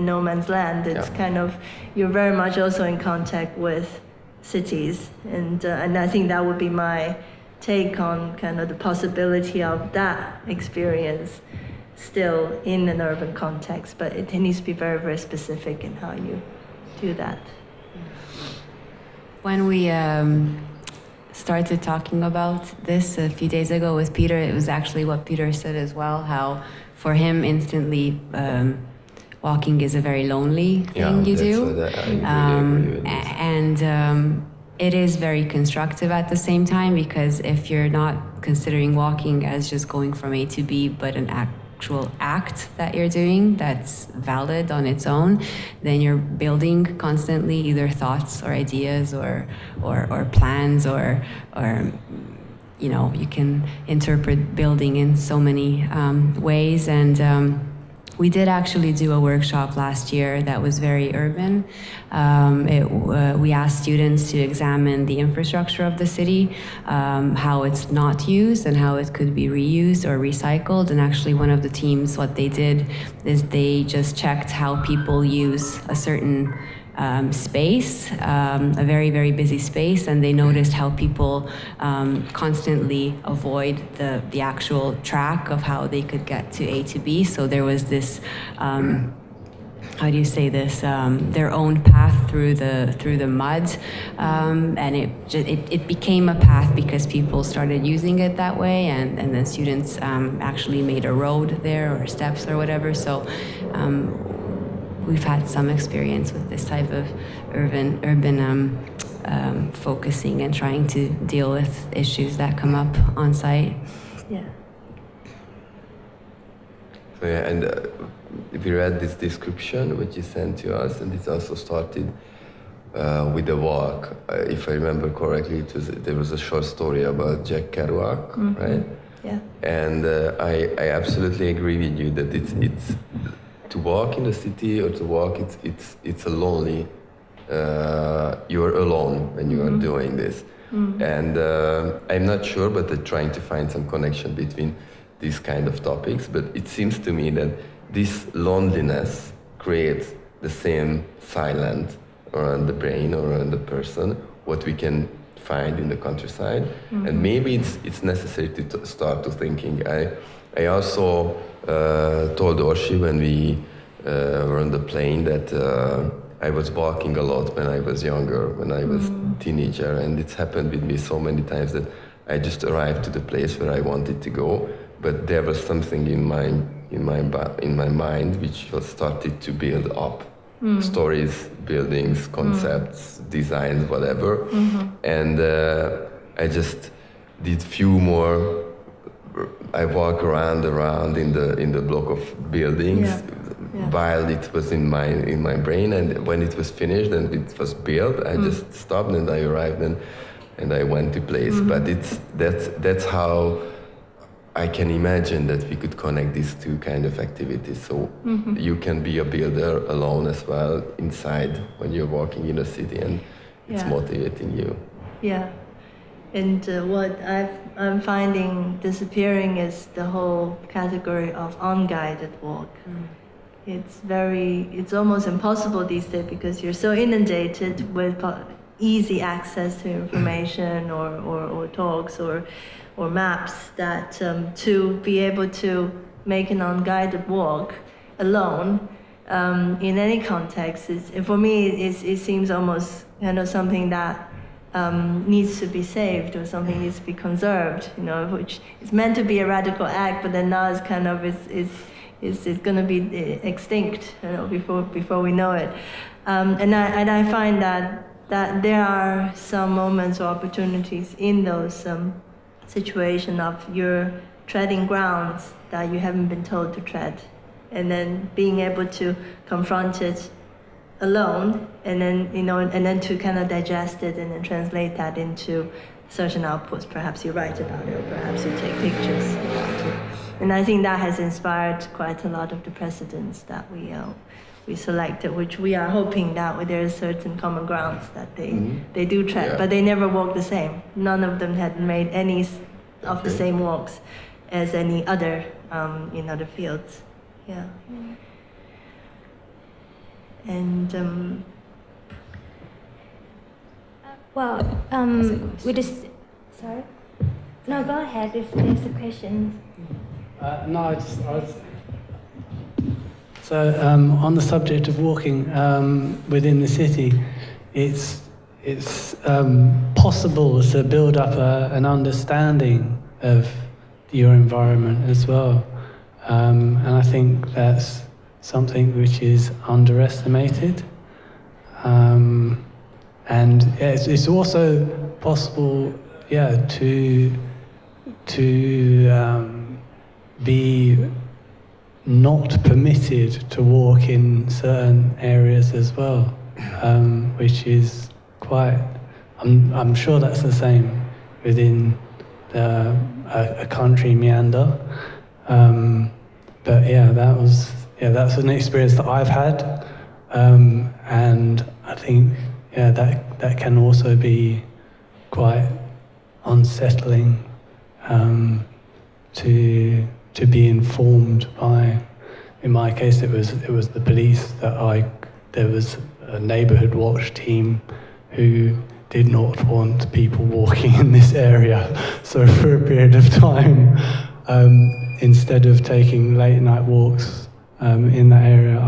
no man's land. It's kind of, you're very much also in contact with cities, and I think that would be my take on kind of the possibility of that experience still in an urban context, but it needs to be very, very specific in how you do that. When we started talking about this a few days ago with Peter, it was actually what Peter said as well, how for him instantly walking is a very lonely thing you do. And it is very constructive at the same time, because if you're not considering walking as just going from A to B, but an actual act that you're doing that's valid on its own, then you're building constantly either thoughts or ideas or plans or you can interpret building in so many ways. And we did actually do a workshop last year that was very urban. We asked students to examine the infrastructure of the city, how it's not used and how it could be reused or recycled. And actually one of the teams, what they did is they just checked how people use a certain space, a very, very busy space, and they noticed how people constantly avoid the actual track of how they could get to A to B. So there was this, how do you say this, their own path through the mud, and it became a path because people started using it that way, and then students actually made a road there or steps or whatever. So we've had some experience with this type of urban focusing and trying to deal with issues that come up on site. Yeah. So and we read this description which you sent to us, and it also started with a walk. If I remember correctly, there was a short story about Jack Kerouac, right? Yeah. And I absolutely agree with you that it's to walk in the city or to walk, it's a lonely. You're alone when you are doing this, and I'm not sure, but I'm trying to find some connection between these kind of topics. But it seems to me that this loneliness creates the same silence around the brain or around the person, what we can find in the countryside, and maybe it's necessary to start to thinking. I also told Orsi when we were on the plane that I was walking a lot when I was younger, when I was teenager, and it's happened with me so many times that I just arrived to the place where I wanted to go, but there was something in my mind which was started to build up. Stories, buildings, concepts, designs, whatever. And I just did few more. I walk around in the block of buildings while it was in my brain, and when it was finished and it was built, I just stopped and I arrived and I went to place. But that's how I can imagine that we could connect these two kind of activities. So you can be a builder alone as well inside when you're walking in a city, and it's motivating you. Yeah. And what I'm finding disappearing is the whole category of unguided walk. It's almost impossible these days because you're so inundated with easy access to information or talks or maps that to be able to make an unguided walk alone in any context for me it seems almost kind of something that needs to be saved or something needs to be conserved, which is meant to be a radical act, but then now it's kind of is going to be extinct, before we know it. And I find that there are some moments or opportunities in those situation of you're treading grounds that you haven't been told to tread, and then being able to confront it alone, and then and then to kind of digest it and then translate that into certain outputs. Perhaps you write about it, or perhaps you take pictures about it. And I think that has inspired quite a lot of the precedents that we selected, which we are hoping that there are certain common grounds that they do tread, but they never walk the same. None of them had made any of the same walks as any other in other fields. Yeah. And with this, sorry. No, go ahead if there's a question. So on the subject of walking within the city, it's possible to build up an understanding of your environment as well, and I think that's something which is underestimated, and it's also possible, to be not permitted to walk in certain areas as well, which is quite. I'm sure that's the same within a country meander, but that's an experience that I've had, and I think that can also be quite unsettling to be informed by. In my case, it was the police there was a neighbourhood watch team who did not want people walking in this area. So for a period of time, instead of taking late night walks in that area,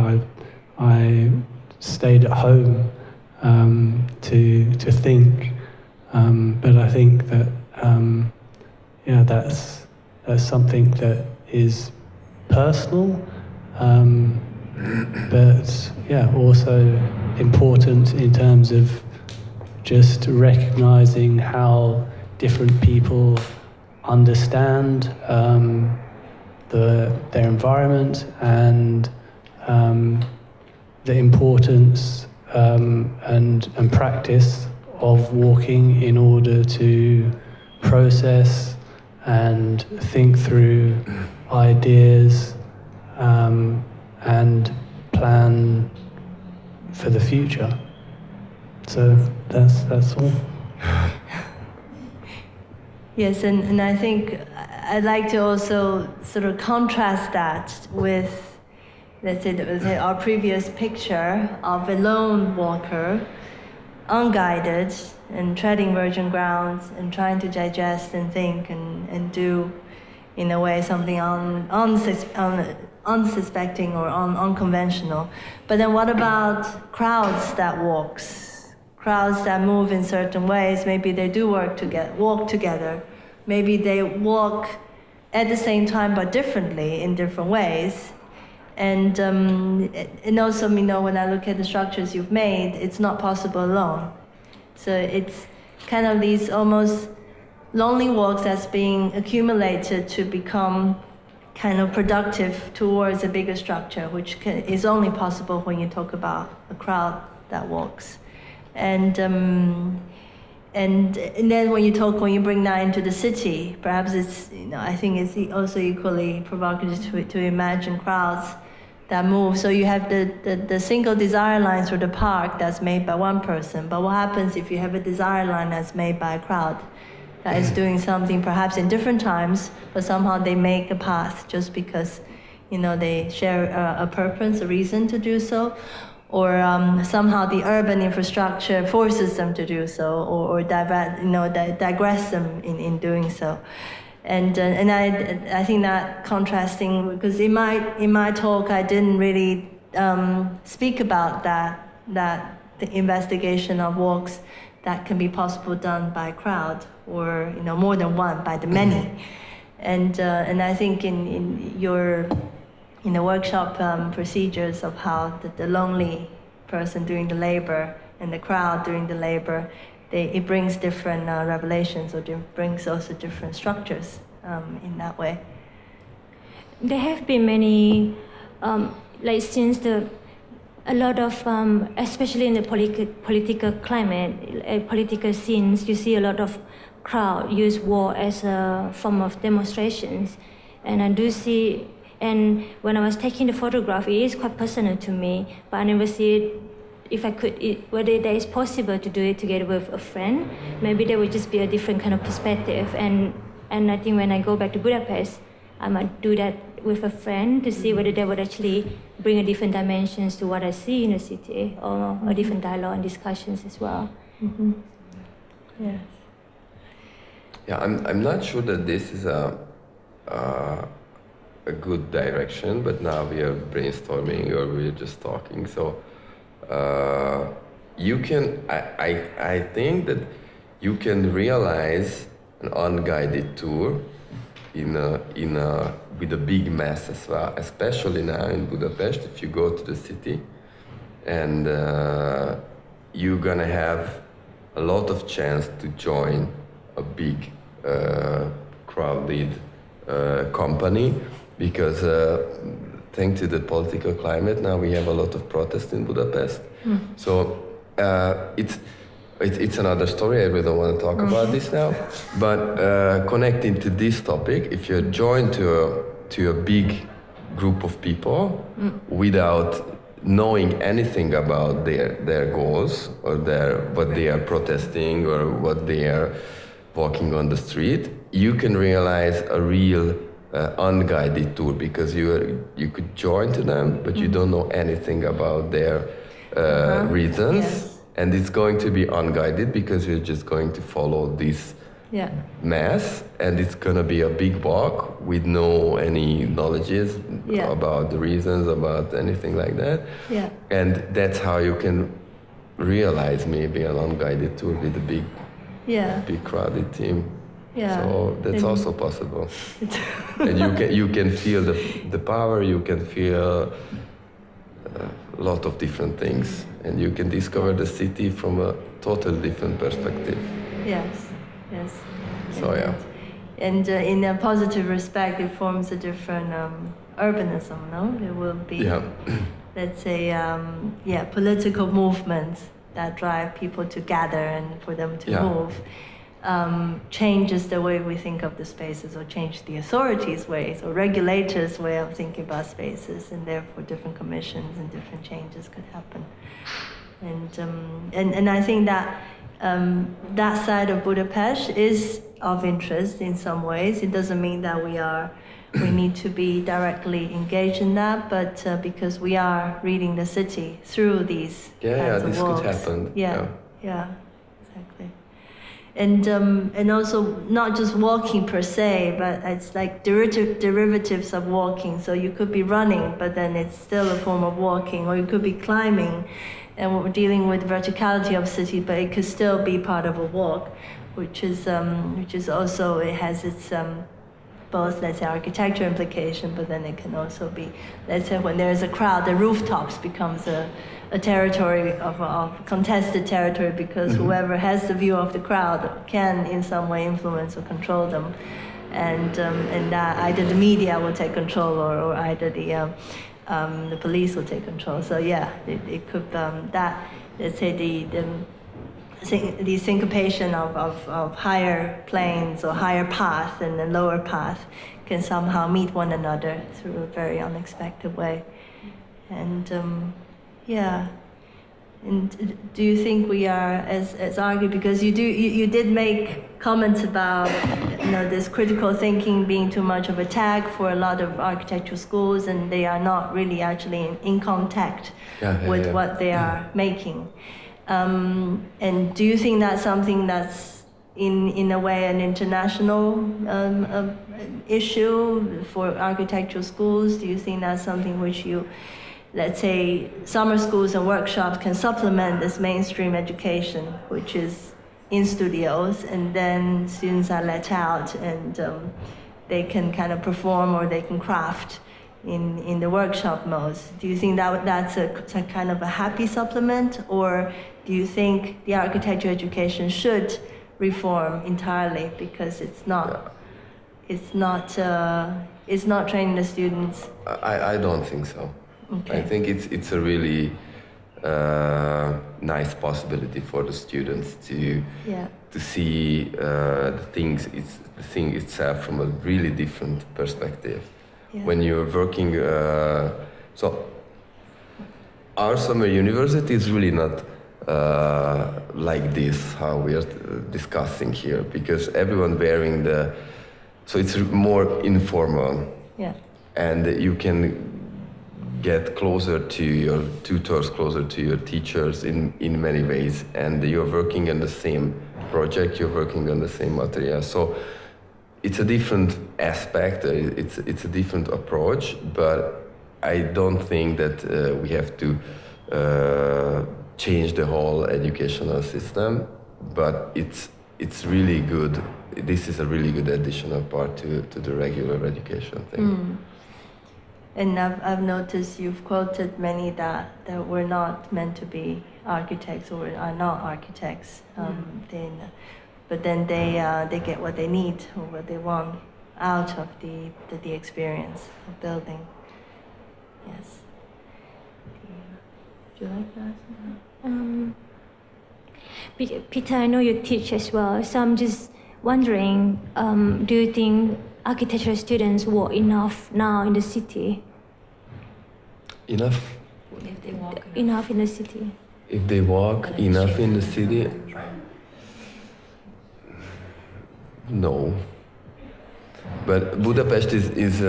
I stayed at home to think. But I think that that's something that is personal, but also important in terms of just recognizing how different people understand their environment and the importance and practice of walking in order to process and think through ideas and plan for the future. So that's all. Yes, and I think I'd like to also sort of contrast that with, let's say our previous picture of a lone walker, unguided and treading virgin grounds and trying to digest and think and do in a way, something unsuspecting or unconventional. But then what about crowds that walks? Crowds that move in certain ways, maybe they do walk together. Maybe they walk at the same time but differently in different ways. And also, when I look at the structures you've made, it's not possible alone. So it's kind of these almost lonely walks that's being accumulated to become kind of productive towards a bigger structure, which is only possible when you talk about a crowd that walks. And then when you bring that into the city, perhaps it's, I think it's also equally provocative to imagine crowds that move. So you have the single desire lines for the park that's made by one person, but what happens if you have a desire line that's made by a crowd that is doing something perhaps in different times, but somehow they make a path just because, they share a purpose, a reason to do so, or somehow the urban infrastructure forces them to do so, or digress them in doing so. And I think that contrasting, because in my talk I didn't really speak about that the investigation of walks that can be possible done by a crowd, or more than one, by the many. And I think in your workshop procedures of how the lonely person doing the labor and the crowd doing the labor, it brings different revelations, or it brings also different structures in that way. There have been many, since a lot of, especially in the political climate, political scenes, you see a lot of crowd use war as a form of demonstrations. And I do see, and when I was taking the photograph, it is quite personal to me, but I never see it, if I could, whether that is possible to do it together with a friend. Maybe there would just be a different kind of perspective. And I think when I go back to Budapest, I might do that with a friend to see whether they would actually bring a different dimensions to what I see in the city, or a different dialogue and discussions as well. Mm-hmm. Yes. Yeah, I'm not sure that this is a good direction, but now we are brainstorming, or we're just talking. So you can, I think that you can realize an unguided tour with a big mass as well, especially now in Budapest. If you go to the city, and you're gonna have a lot of chance to join a big crowded company, because thanks to the political climate now we have a lot of protests in Budapest. So it's another story. I really don't want to talk about this now. But connecting to this topic, if you're joined to a big group of people without knowing anything about their goals, or what they are protesting, or what they are walking on the street, you can realize a real unguided tour, because you could join to them, but you don't know anything about their reasons. Yes. And it's going to be unguided, because you're just going to follow this mass, and it's going to be a big walk with no any knowledges about the reasons, about anything like that. Yeah. And that's how you can realize maybe an unguided tour with a big crowded team. Yeah. So that's also possible. And you can feel the power, you can feel a lot of different things, and you can discover the city from a totally different perspective. Yes. So and in a positive respect, it forms a different urbanism. No, it will be, let's say, political movements that drive people to gather and for them to move. Changes the way we think of the spaces, or change the authorities' ways, or regulators' way of thinking about spaces, and therefore different commissions and different changes could happen. And I think that that side of Budapest is of interest in some ways. It doesn't mean that we need to be directly engaged in that, but because we are reading the city through these kinds of this walks. could happen. Yeah, exactly. and also not just walking per se, but it's like derivatives of walking. So you could be running, but then it's still a form of walking, or you could be climbing, and we're dealing with verticality of city, but it could still be part of a walk, which is also, it has its both, let's say, architecture implication, but then it can also be, let's say, when there's a crowd, the rooftops becomes a territory of contested territory, because whoever has the view of the crowd can in some way influence or control them, and that either the media will take control, or either the police will take control. So yeah, it could that, let's say, the syncopation of higher planes or higher path and the lower path can somehow meet one another through a very unexpected way. And yeah, and do you think we are, as argued, because you did make comments about this critical thinking being too much of a tag for a lot of architectural schools, and they are not really actually in contact with what they are making. And do you think that's something that's in a way an international issue for architectural schools? Do you think that's something which you, let's say, summer schools and workshops can supplement this mainstream education, which is in studios, and then students are let out and they can kind of perform or they can craft in the workshop modes? Do you think that's a kind of a happy supplement, or do you think the architecture education should reform entirely because it's not training the students? I don't think so. Okay. I think it's a really nice possibility for the students to see the thing itself from a really different perspective. Yeah. When you're working, so our summer university is really not like this, how we are discussing here, because everyone wearing so it's more informal. Yeah. And you can get closer to your tutors, closer to your teachers in many ways, and you're working on the same project, you're working on the same material. So it's a different aspect, it's a different approach, but I don't think that we have to change the whole educational system, but it's really good. This is a really good additional part to the regular education thing. Mm. And I've noticed you've quoted many that were not meant to be architects or are not architects. But then they get what they need or what they want out of the experience of building. Yes. Would you like to ask? Peter, I know you teach as well, so I'm just wondering, do you think architecture students walk enough now in the city? Enough? If they walk enough in the city. If they walk enough in the city? No. But Budapest is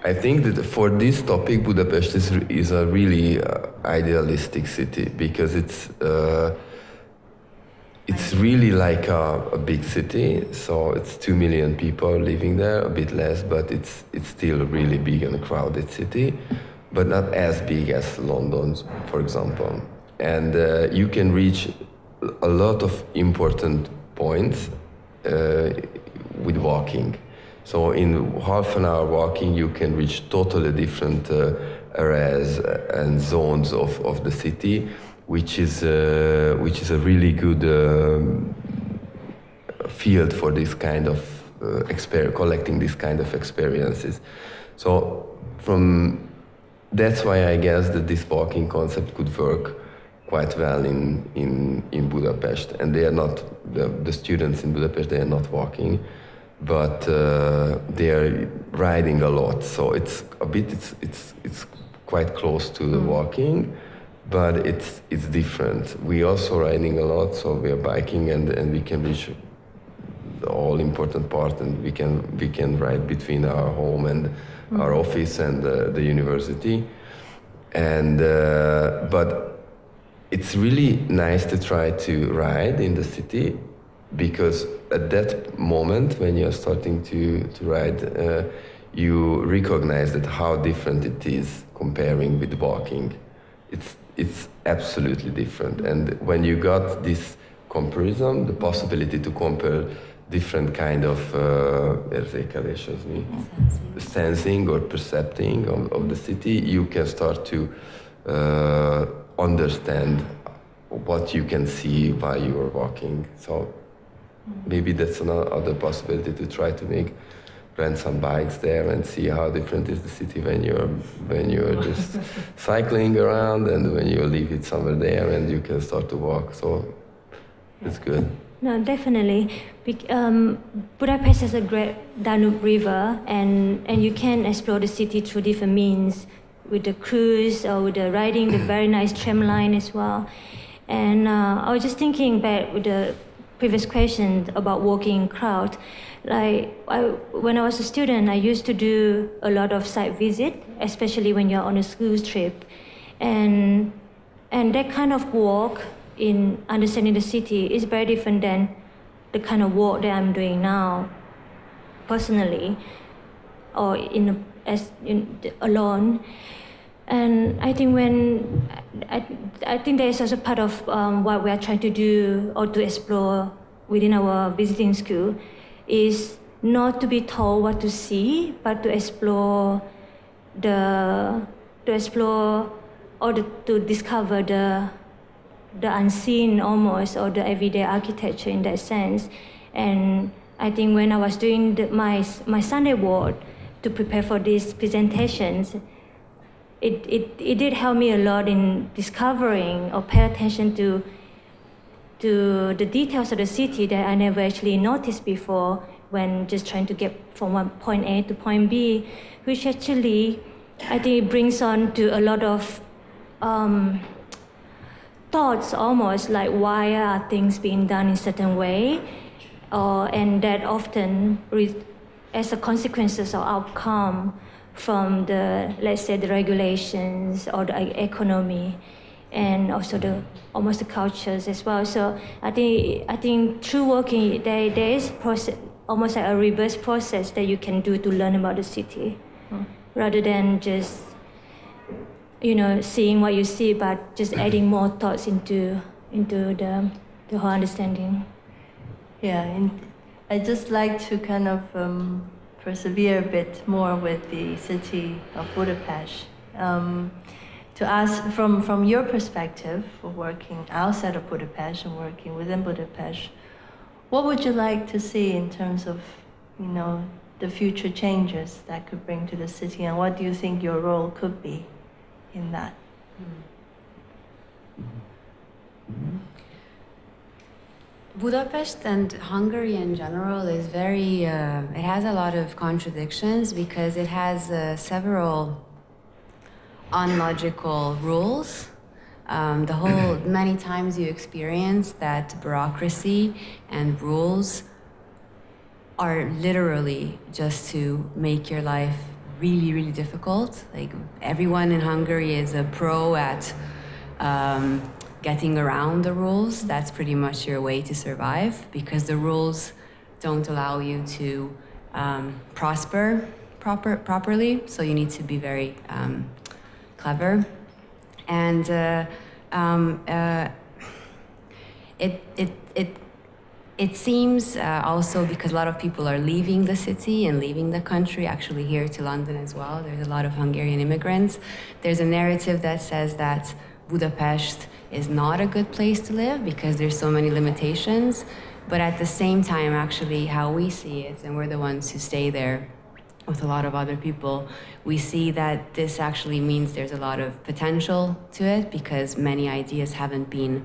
I think that for this topic, Budapest is a really idealistic city, because it's really like a big city. So it's 2 million people living there, a bit less, but it's still a really big and crowded city, but not as big as London, for example. And you can reach a lot of important points with walking. So in half an hour walking, you can reach totally different areas and zones of the city, which is a really good field for this kind of collecting this kind of experiences. So that's why I guess that this walking concept could work quite well in Budapest. And they are not, the students in Budapest, they are not walking, but they are riding a lot. So it's quite close to the walking, but it's different. We also riding a lot, so we are biking and we can reach the all important part, and we can ride between our home and our office and the university. And but it's really nice to try to ride in the city, because at that moment when you're starting to ride, you recognize that how different it is comparing with walking. It's absolutely different. And when you got this comparison, the possibility to compare different kind of sensing or percepting of the city, you can start to understand what you can see while you are walking. So maybe that's another possibility to try to rent some bikes there and see how different is the city when you're just cycling around and when you leave it somewhere there and you can start to walk. So it's good. No, definitely. Budapest has a great Danube River, and you can explore the city through different means, with the cruise or with the riding the very nice tram line as well. And I was just thinking back with the previous question about walking in crowd. Like when I was a student, I used to do a lot of site visit, especially when you're on a school trip, and that kind of walk in understanding the city is very different than the kind of work that I'm doing now, personally, or alone. And I think I think there is also part of what we are trying to do or to explore within our visiting school is not to be told what to see, but to explore to discover the unseen almost, or the everyday architecture in that sense. And I think when I was doing my Sunday walk to prepare for these presentations, it did help me a lot in discovering or pay attention to the details of the city that I never actually noticed before when just trying to get from one point A to point B, which actually I think it brings on to a lot of thoughts, almost like why are things being done in a certain way, and that often as a consequences or outcome from the, let's say, the regulations or the economy, and also almost the cultures as well. So I think through working there is process, almost like a reverse process that you can do to learn about the city, rather than just seeing what you see, but just adding more thoughts into the whole understanding. Yeah, and I'd just like to kind of persevere a bit more with the city of Budapest. To ask from your perspective, for working outside of Budapest and working within Budapest, what would you like to see in terms of, the future changes that could bring to the city, and what do you think your role could be in that? Budapest and Hungary in general is very, it has a lot of contradictions because it has several unlogical rules. Many times you experience that bureaucracy and rules are literally just to make your life really, really difficult. Like, everyone in Hungary is a pro at getting around the rules. That's pretty much your way to survive, because the rules don't allow you to prosper properly. So you need to be very clever. And it seems also because a lot of people are leaving the city and leaving the country, actually here to London as well. There's a lot of Hungarian immigrants. There's a narrative that says that Budapest is not a good place to live because there's so many limitations. But at the same time, actually, how we see it, and we're the ones who stay there with a lot of other people, we see that this actually means there's a lot of potential to it, because many ideas haven't been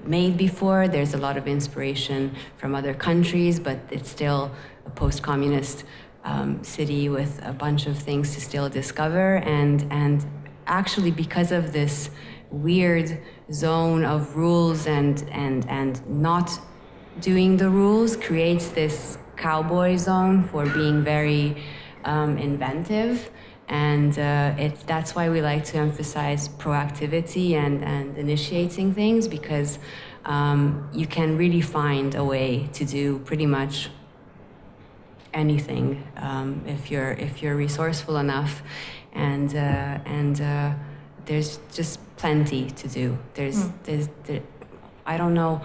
made before. There's a lot of inspiration from other countries, but it's still a post-communist city with a bunch of things to still discover. And actually, because of this weird zone of rules and not doing the rules, creates this cowboy zone for being very inventive And that's why we like to emphasize proactivity and initiating things, because you can really find a way to do pretty much anything if you're resourceful enough, and there's just plenty to do. I don't know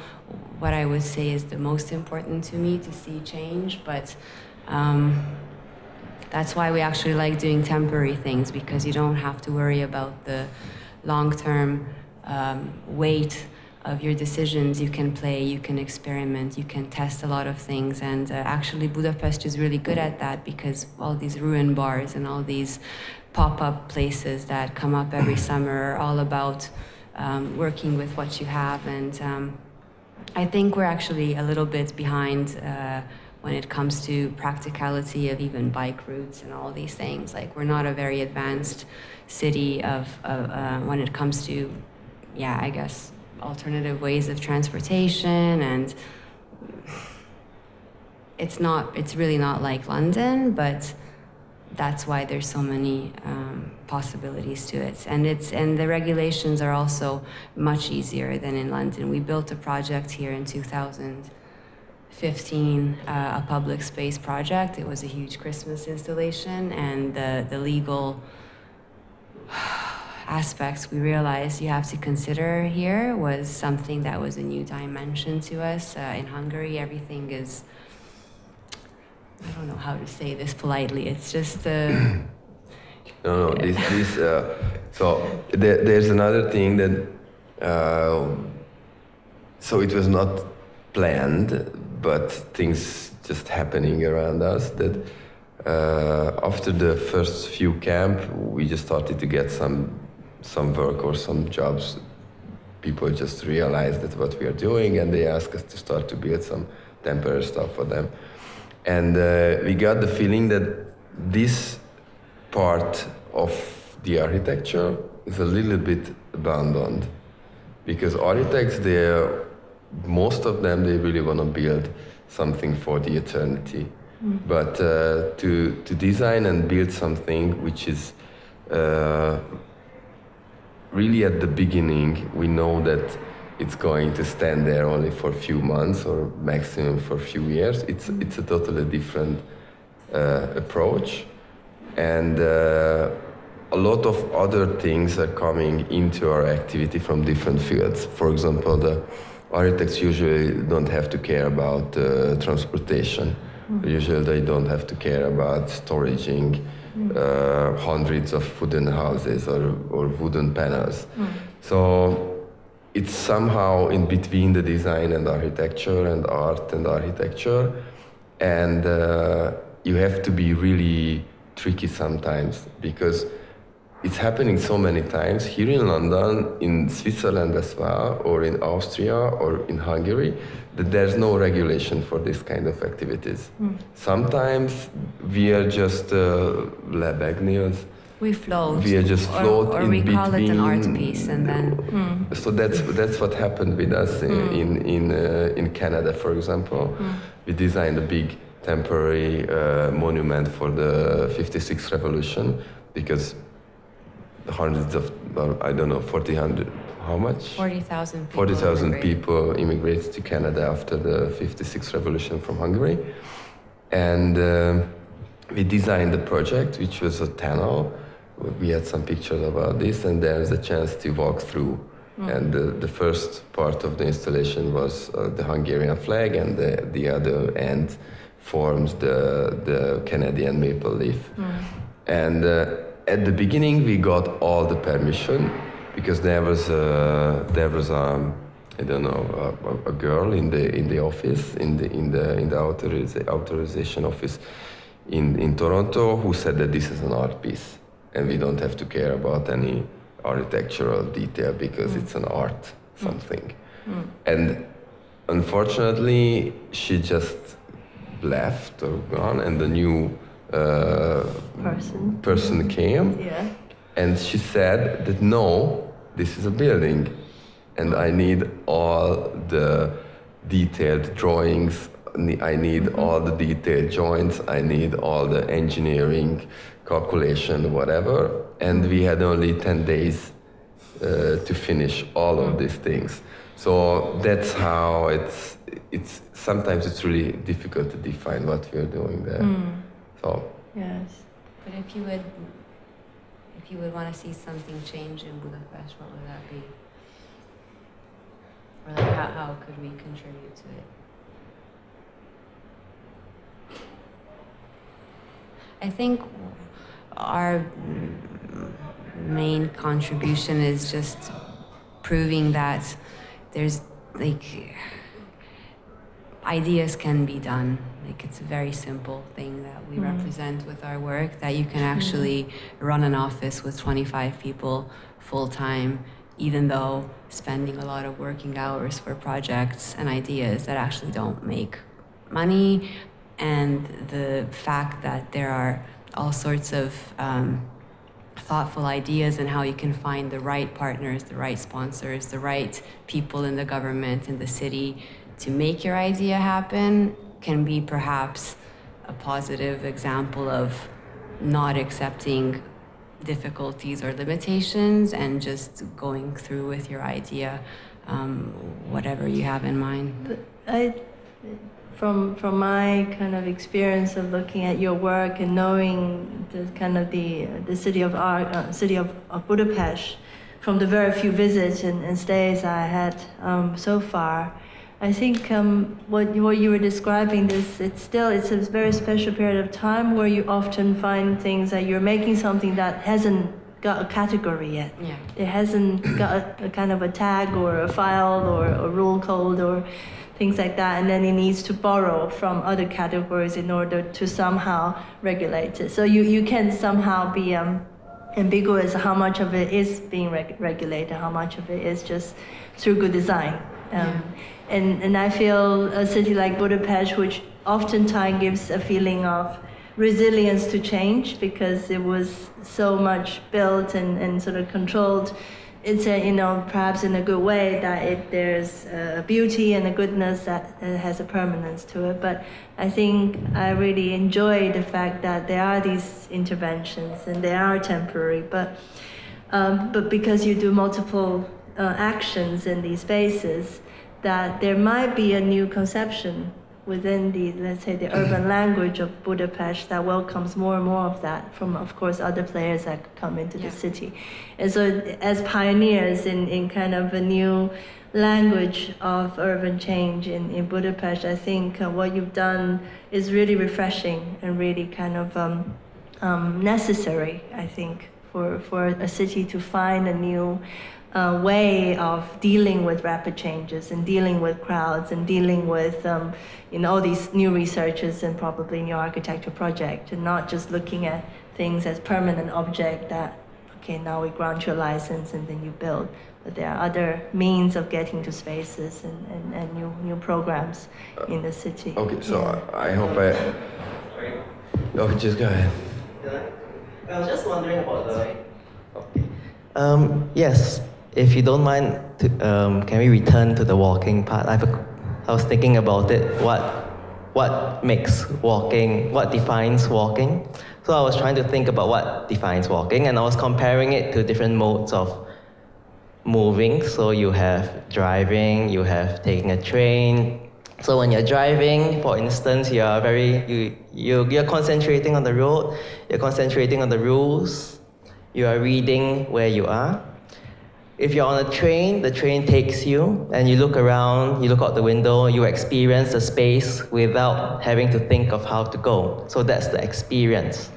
what I would say is the most important to me to see change, but that's why we actually like doing temporary things, because you don't have to worry about the long-term weight of your decisions. You can play, you can experiment, you can test a lot of things, and actually Budapest is really good at that, because all these ruin bars and all these pop-up places that come up every summer are all about working with what you have, and I think we're actually a little bit behind when it comes to practicality of even bike routes and all these things. Like, we're not a very advanced city when it comes to, I guess, alternative ways of transportation, and it's really not like London, but that's why there's so many possibilities to it, and the regulations are also much easier than in London. We built a project here in 2015, a public space project. It was a huge Christmas installation, and the legal aspects we realized you have to consider here was something that was a new dimension to us. In Hungary, everything is, I don't know how to say this politely, it's just No, so there's another thing that, so it was not planned, but things just happening around us, that after the first few camp, we just started to get some work or some jobs. People just realized that what we are doing, and they asked us to start to build some temporary stuff for them. And we got the feeling that this part of the architecture is a little bit abandoned, because architects, most of them, they really want to build something for the eternity. But to design and build something which is really at the beginning, we know that it's going to stand there only for a few months or maximum for a few years. It's a totally different approach, and a lot of other things are coming into our activity from different fields. For example, the architects usually don't have to care about transportation. Usually they don't have to care about storaging hundreds of wooden houses or wooden panels. So it's somehow in between the design and architecture and art and architecture, and you have to be really tricky sometimes, because it's happening so many times here in London, in Switzerland as well, or in Austria or in Hungary, that there's no regulation for this kind of activities. Sometimes we are just lebegnios. We float. We are just float or in we between. call it an art piece, and then. So that's what happened with us in Canada, for example. We designed a big temporary monument for the 56th revolution, because hundreds of, I don't know, 40,000, how much? 40,000 people. 40,000 people immigrated to Canada after the 56th revolution from Hungary. And we designed the project, which was a tunnel. We had some pictures about this, and there's a chance to walk through. And the first part of the installation was the Hungarian flag, and the other end forms the Canadian maple leaf. And at the beginning, we got all the permission, because there was I don't know, a girl in the office, in the authorization office in Toronto, who said that this is an art piece, and we don't have to care about any architectural detail, because it's an art something. And unfortunately, she just left or gone, and the new person came, and she said that no, this is a building, and I need all the detailed drawings, I need all the detailed joints, I need all the engineering, calculation, whatever, and we had only 10 days to finish all of these things. So that's how it's sometimes it's really difficult to define what we're doing there. So Yes. But if you would want to see something change in Budapest, what would that be? Or like how could we contribute to it? I think our main contribution is just proving that there's like ideas can be done. Like it's a very simple thing that we represent with our work, that you can actually run an office with 25 people full time, even though spending a lot of working hours for projects and ideas that actually don't make money, and the fact that there are all sorts of thoughtful ideas and how you can find the right partners, the right sponsors, the right people in the government, in the city to make your idea happen, can be perhaps a positive example of not accepting difficulties or limitations and just going through with your idea, whatever you have in mind. From my kind of experience of looking at your work and knowing the kind of the city of art, city of Budapest, from the very few visits and stays I had so far, I think what you were describing, it's a very special period of time where you often find things that you're making something that hasn't got a category yet. Yeah. It hasn't got a kind of a tag or a file or a rule code or things like that, and then it needs to borrow from other categories in order to somehow regulate it. So you can somehow be ambiguous how much of it is being regulated, how much of it is just through good design. And I feel a city like Budapest, which oftentimes gives a feeling of resilience to change because it was so much built and sort of controlled. It's perhaps in a good way that there's a beauty and a goodness that has a permanence to it. But I think I really enjoy the fact that there are these interventions and they are temporary. But because you do multiple actions in these spaces, that there might be a new conception within let's say, the urban language of Budapest that welcomes more and more of that from, of course, other players that come into the city. And so as pioneers in kind of a new language of urban change in Budapest, I think what you've done is really refreshing and really kind of necessary, I think, for a city to find a new way of dealing with rapid changes and dealing with crowds and dealing with all these new researches and probably new architecture project, and not just looking at things as permanent object that, okay, now we grant you a license and then you build. But there are other means of getting to spaces and new programs in the city. Okay, so I hope just go ahead. I was just wondering about yes, if you don't mind, can we return to the walking part? I was thinking about it. What makes walking? What defines walking? So I was trying to think about what defines walking, and I was comparing it to different modes of moving. So you have driving, you have taking a train. So when you're driving, for instance, you're concentrating on the road, you're concentrating on the rules, you are reading where you are. If you're on a train, the train takes you, and you look around, you look out the window, you experience the space without having to think of how to go. So that's the experience.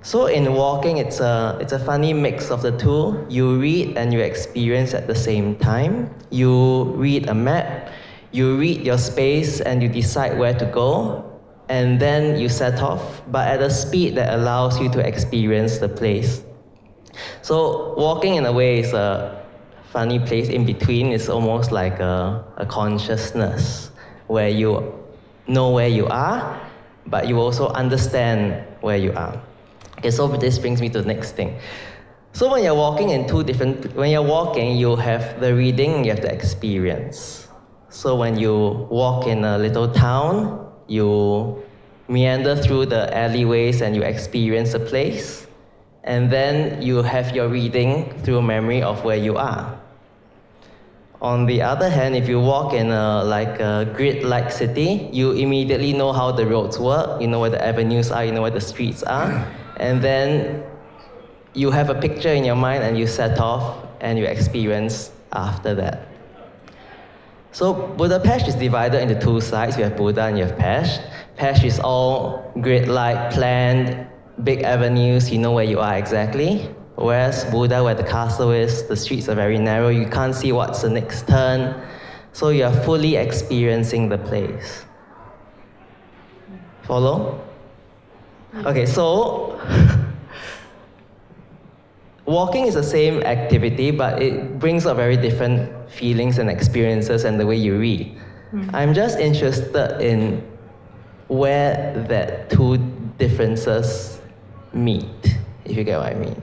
So in walking, it's a funny mix of the two. You read and you experience at the same time. You read a map, you read your space, and you decide where to go, and then you set off, but at a speed that allows you to experience the place. So walking in a way is a funny place in between. It's almost like a consciousness where you know where you are, but you also understand where you are. Okay, so this brings me to the next thing. So when you're walking when you're walking, you have the reading, you have the experience. So when you walk in a little town, you meander through the alleyways and you experience the place. And then you have your reading through memory of where you are. On the other hand, if you walk in a grid-like city, you immediately know how the roads work, you know where the avenues are, you know where the streets are, and then you have a picture in your mind and you set off and you experience after that. So Budapest is divided into two sides. You have Buda and you have Pest. Pest is all grid-like, planned, big avenues, you know where you are exactly. Whereas Buda, where the castle is, the streets are very narrow, you can't see what's the next turn. So you are fully experiencing the place. Follow? Okay, so walking is the same activity, but it brings up very different feelings and experiences and the way you read. I'm just interested in where that two differences meet, if you get what I mean.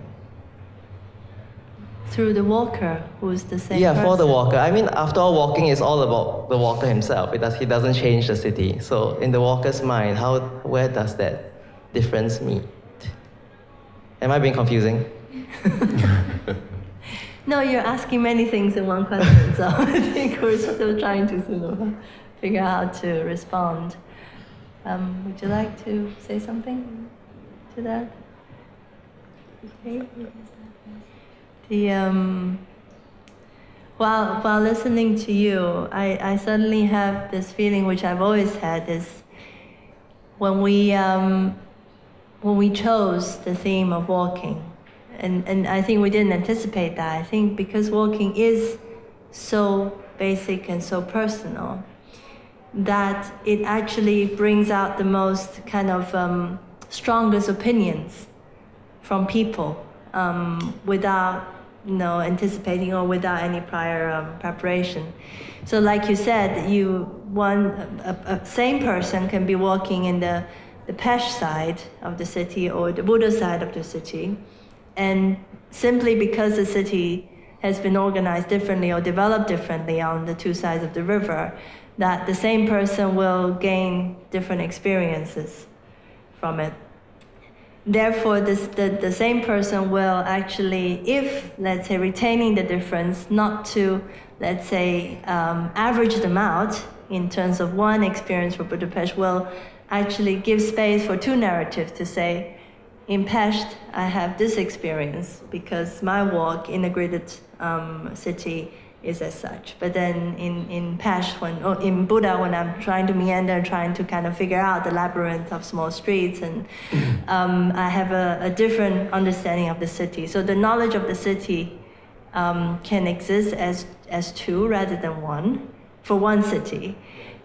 Through the walker, who's the same Yeah, person. for the walker. I mean, after all, walking is all about the walker himself. He doesn't change the city. So in the walker's mind, where does that difference meet? Am I being confusing? No, you're asking many things in one question, so I think we're still trying to figure out how to respond. Would you like to say something to that? Okay. While listening to you, I suddenly have this feeling, which I've always had, is when we chose the theme of walking, and I think we didn't anticipate that. I think because walking is so basic and so personal, that it actually brings out the most kind of strongest opinions from people without anticipating or without any prior preparation. So like you said, a same person can be walking in the Pest side of the city or the Buddha side of the city, and simply because the city has been organized differently or developed differently on the two sides of the river, that the same person will gain different experiences from it. Therefore, the same person will actually, if, let's say, retaining the difference, not to, let's say, average them out in terms of one experience for Budapest, will actually give space for two narratives to say, in Pest, I have this experience because my walk in a gridded city is as such. But then in Pest, in Buddha, when I'm trying to meander, trying to kind of figure out the labyrinth of small streets, and I have a different understanding of the city. So the knowledge of the city can exist as two rather than one, for one city.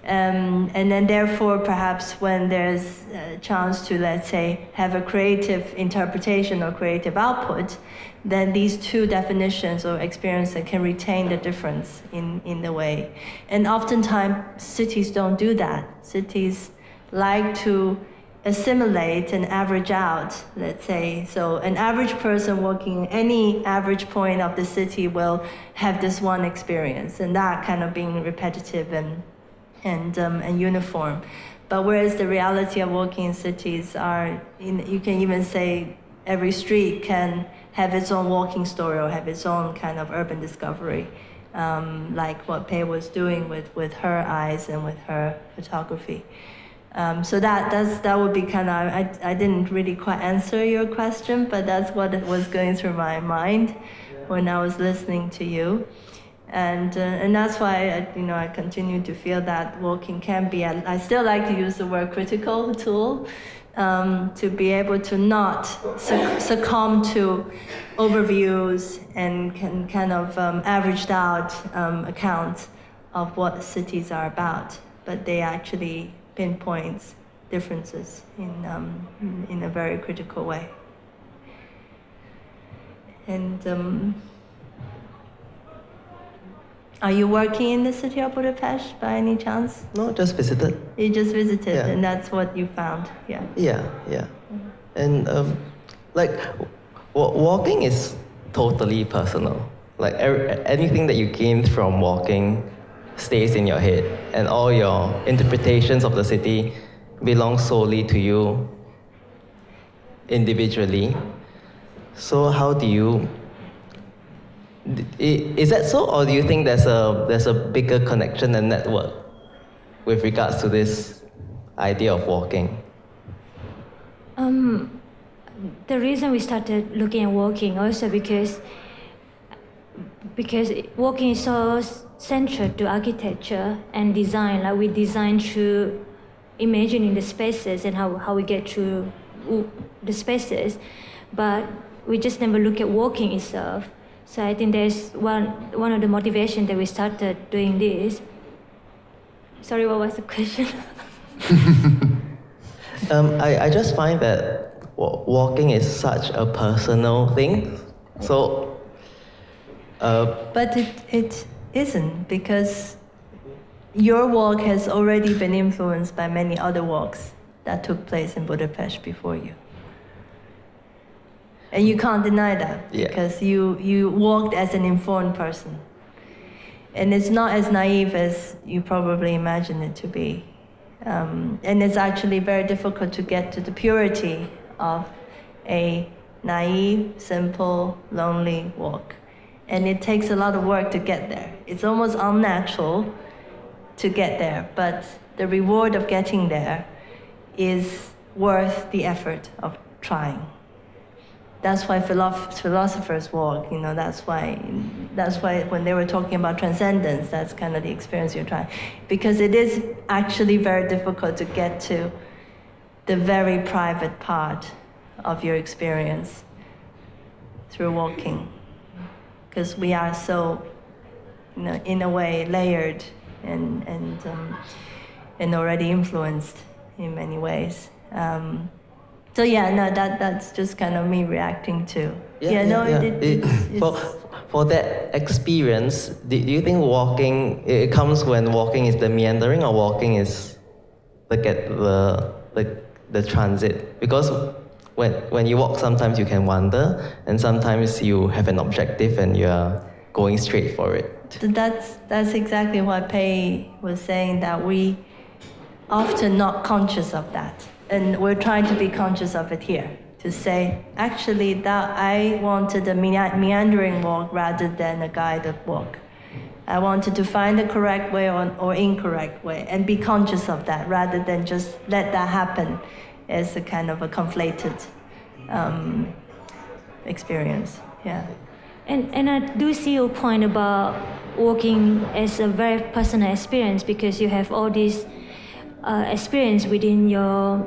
And then therefore, perhaps when there's a chance to, let's say, have a creative interpretation or creative output, then these two definitions or experiences can retain the difference in the way. And oftentimes, cities don't do that. Cities like to assimilate and average out, let's say. So an average person walking any average point of the city will have this one experience, and that kind of being repetitive and uniform. But whereas the reality of walking in cities you can even say every street can have its own walking story or have its own kind of urban discovery, like what Pei was doing with her eyes and with her photography. So that would be kind of, I didn't really quite answer your question, but that's what was going through my mind when I was listening to you. And that's why I continue to feel that walking can be. I still like to use the word critical tool to be able to not succumb to overviews and can kind of averaged out accounts of what cities are about, but they actually pinpoints differences in a very critical way. And are you working in the city of Budapest by any chance? No, just visited. You just visited, Yeah. and that's what you found, yeah. Yeah. And walking is totally personal. Like anything that you gain from walking stays in your head, and all your interpretations of the city belong solely to you individually. So how do you, is that so, or do you think there's a bigger connection and network with regards to this idea of walking? The reason we started looking at walking also because walking is so central to architecture and design. Like we design through imagining the spaces and how we get through the spaces, but we just never look at walking itself. So I think there's one of the motivations that we started doing this. Sorry, what was the question? I just find that walking is such a personal thing. So, But it isn't, because your walk has already been influenced by many other walks that took place in Budapest before you. And you can't deny that, Yeah. because you walked as an informed person. And it's not as naive as you probably imagine it to be. And it's actually very difficult to get to the purity of a naive, simple, lonely walk. And it takes a lot of work to get there. It's almost unnatural to get there, but the reward of getting there is worth the effort of trying. That's why philosophers walk, you know, that's why when they were talking about transcendence, that's kind of the experience you're trying. Because it is actually very difficult to get to the very private part of your experience through walking. Because we are so, you know, in a way, layered and already influenced in many ways. So yeah, no, that's just kind of me reacting to. For that experience, do you think walking, it comes when walking is the meandering, or walking is the transit? Because when you walk, sometimes you can wander, and sometimes you have an objective and you are going straight for it. So that's exactly what Pei was saying, that we often not conscious of that. And we're trying to be conscious of it here, to say, actually, that I wanted a meandering walk rather than a guided walk. I wanted to find the correct way or incorrect way, and be conscious of that rather than just let that happen as a kind of a conflated experience. Yeah. And I do see your point about walking as a very personal experience, because you have all these experience within your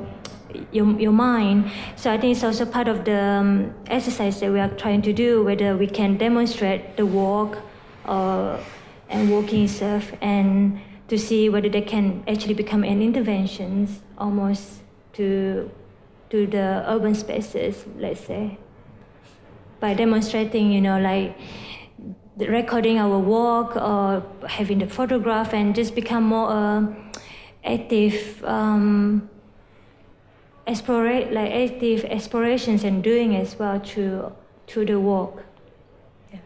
mind. So I think it's also part of the exercise that we are trying to do, whether we can demonstrate the walk and walking itself, and to see whether they can actually become an intervention almost to the urban spaces, let's say, by demonstrating, you know, like recording our walk or having the photograph, and just become more active active explorations and doing as well through the walk. Yeah.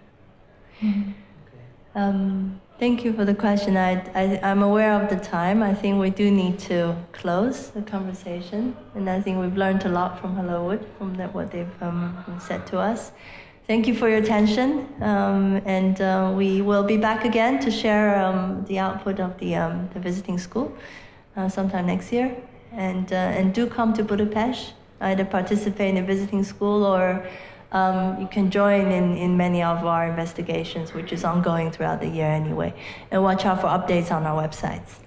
Thank you for the question. I'm aware of the time. I think we do need to close the conversation, and I think we've learned a lot from Hellowood, from what they've said to us. Thank you for your attention, and we will be back again to share the output of the visiting school sometime next year. And do come to Budapest, either participate in a visiting school, or you can join in many of our investigations, which is ongoing throughout the year anyway. And watch out for updates on our websites.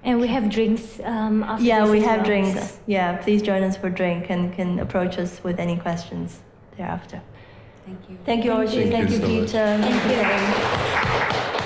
And we have drinks after Yeah, this we as have well, drinks. so. Yeah, please join us for drink and can approach us with any questions thereafter. Thank you. Thank you, Orchi. Thank you Thank you, so much. Peter. Thank you.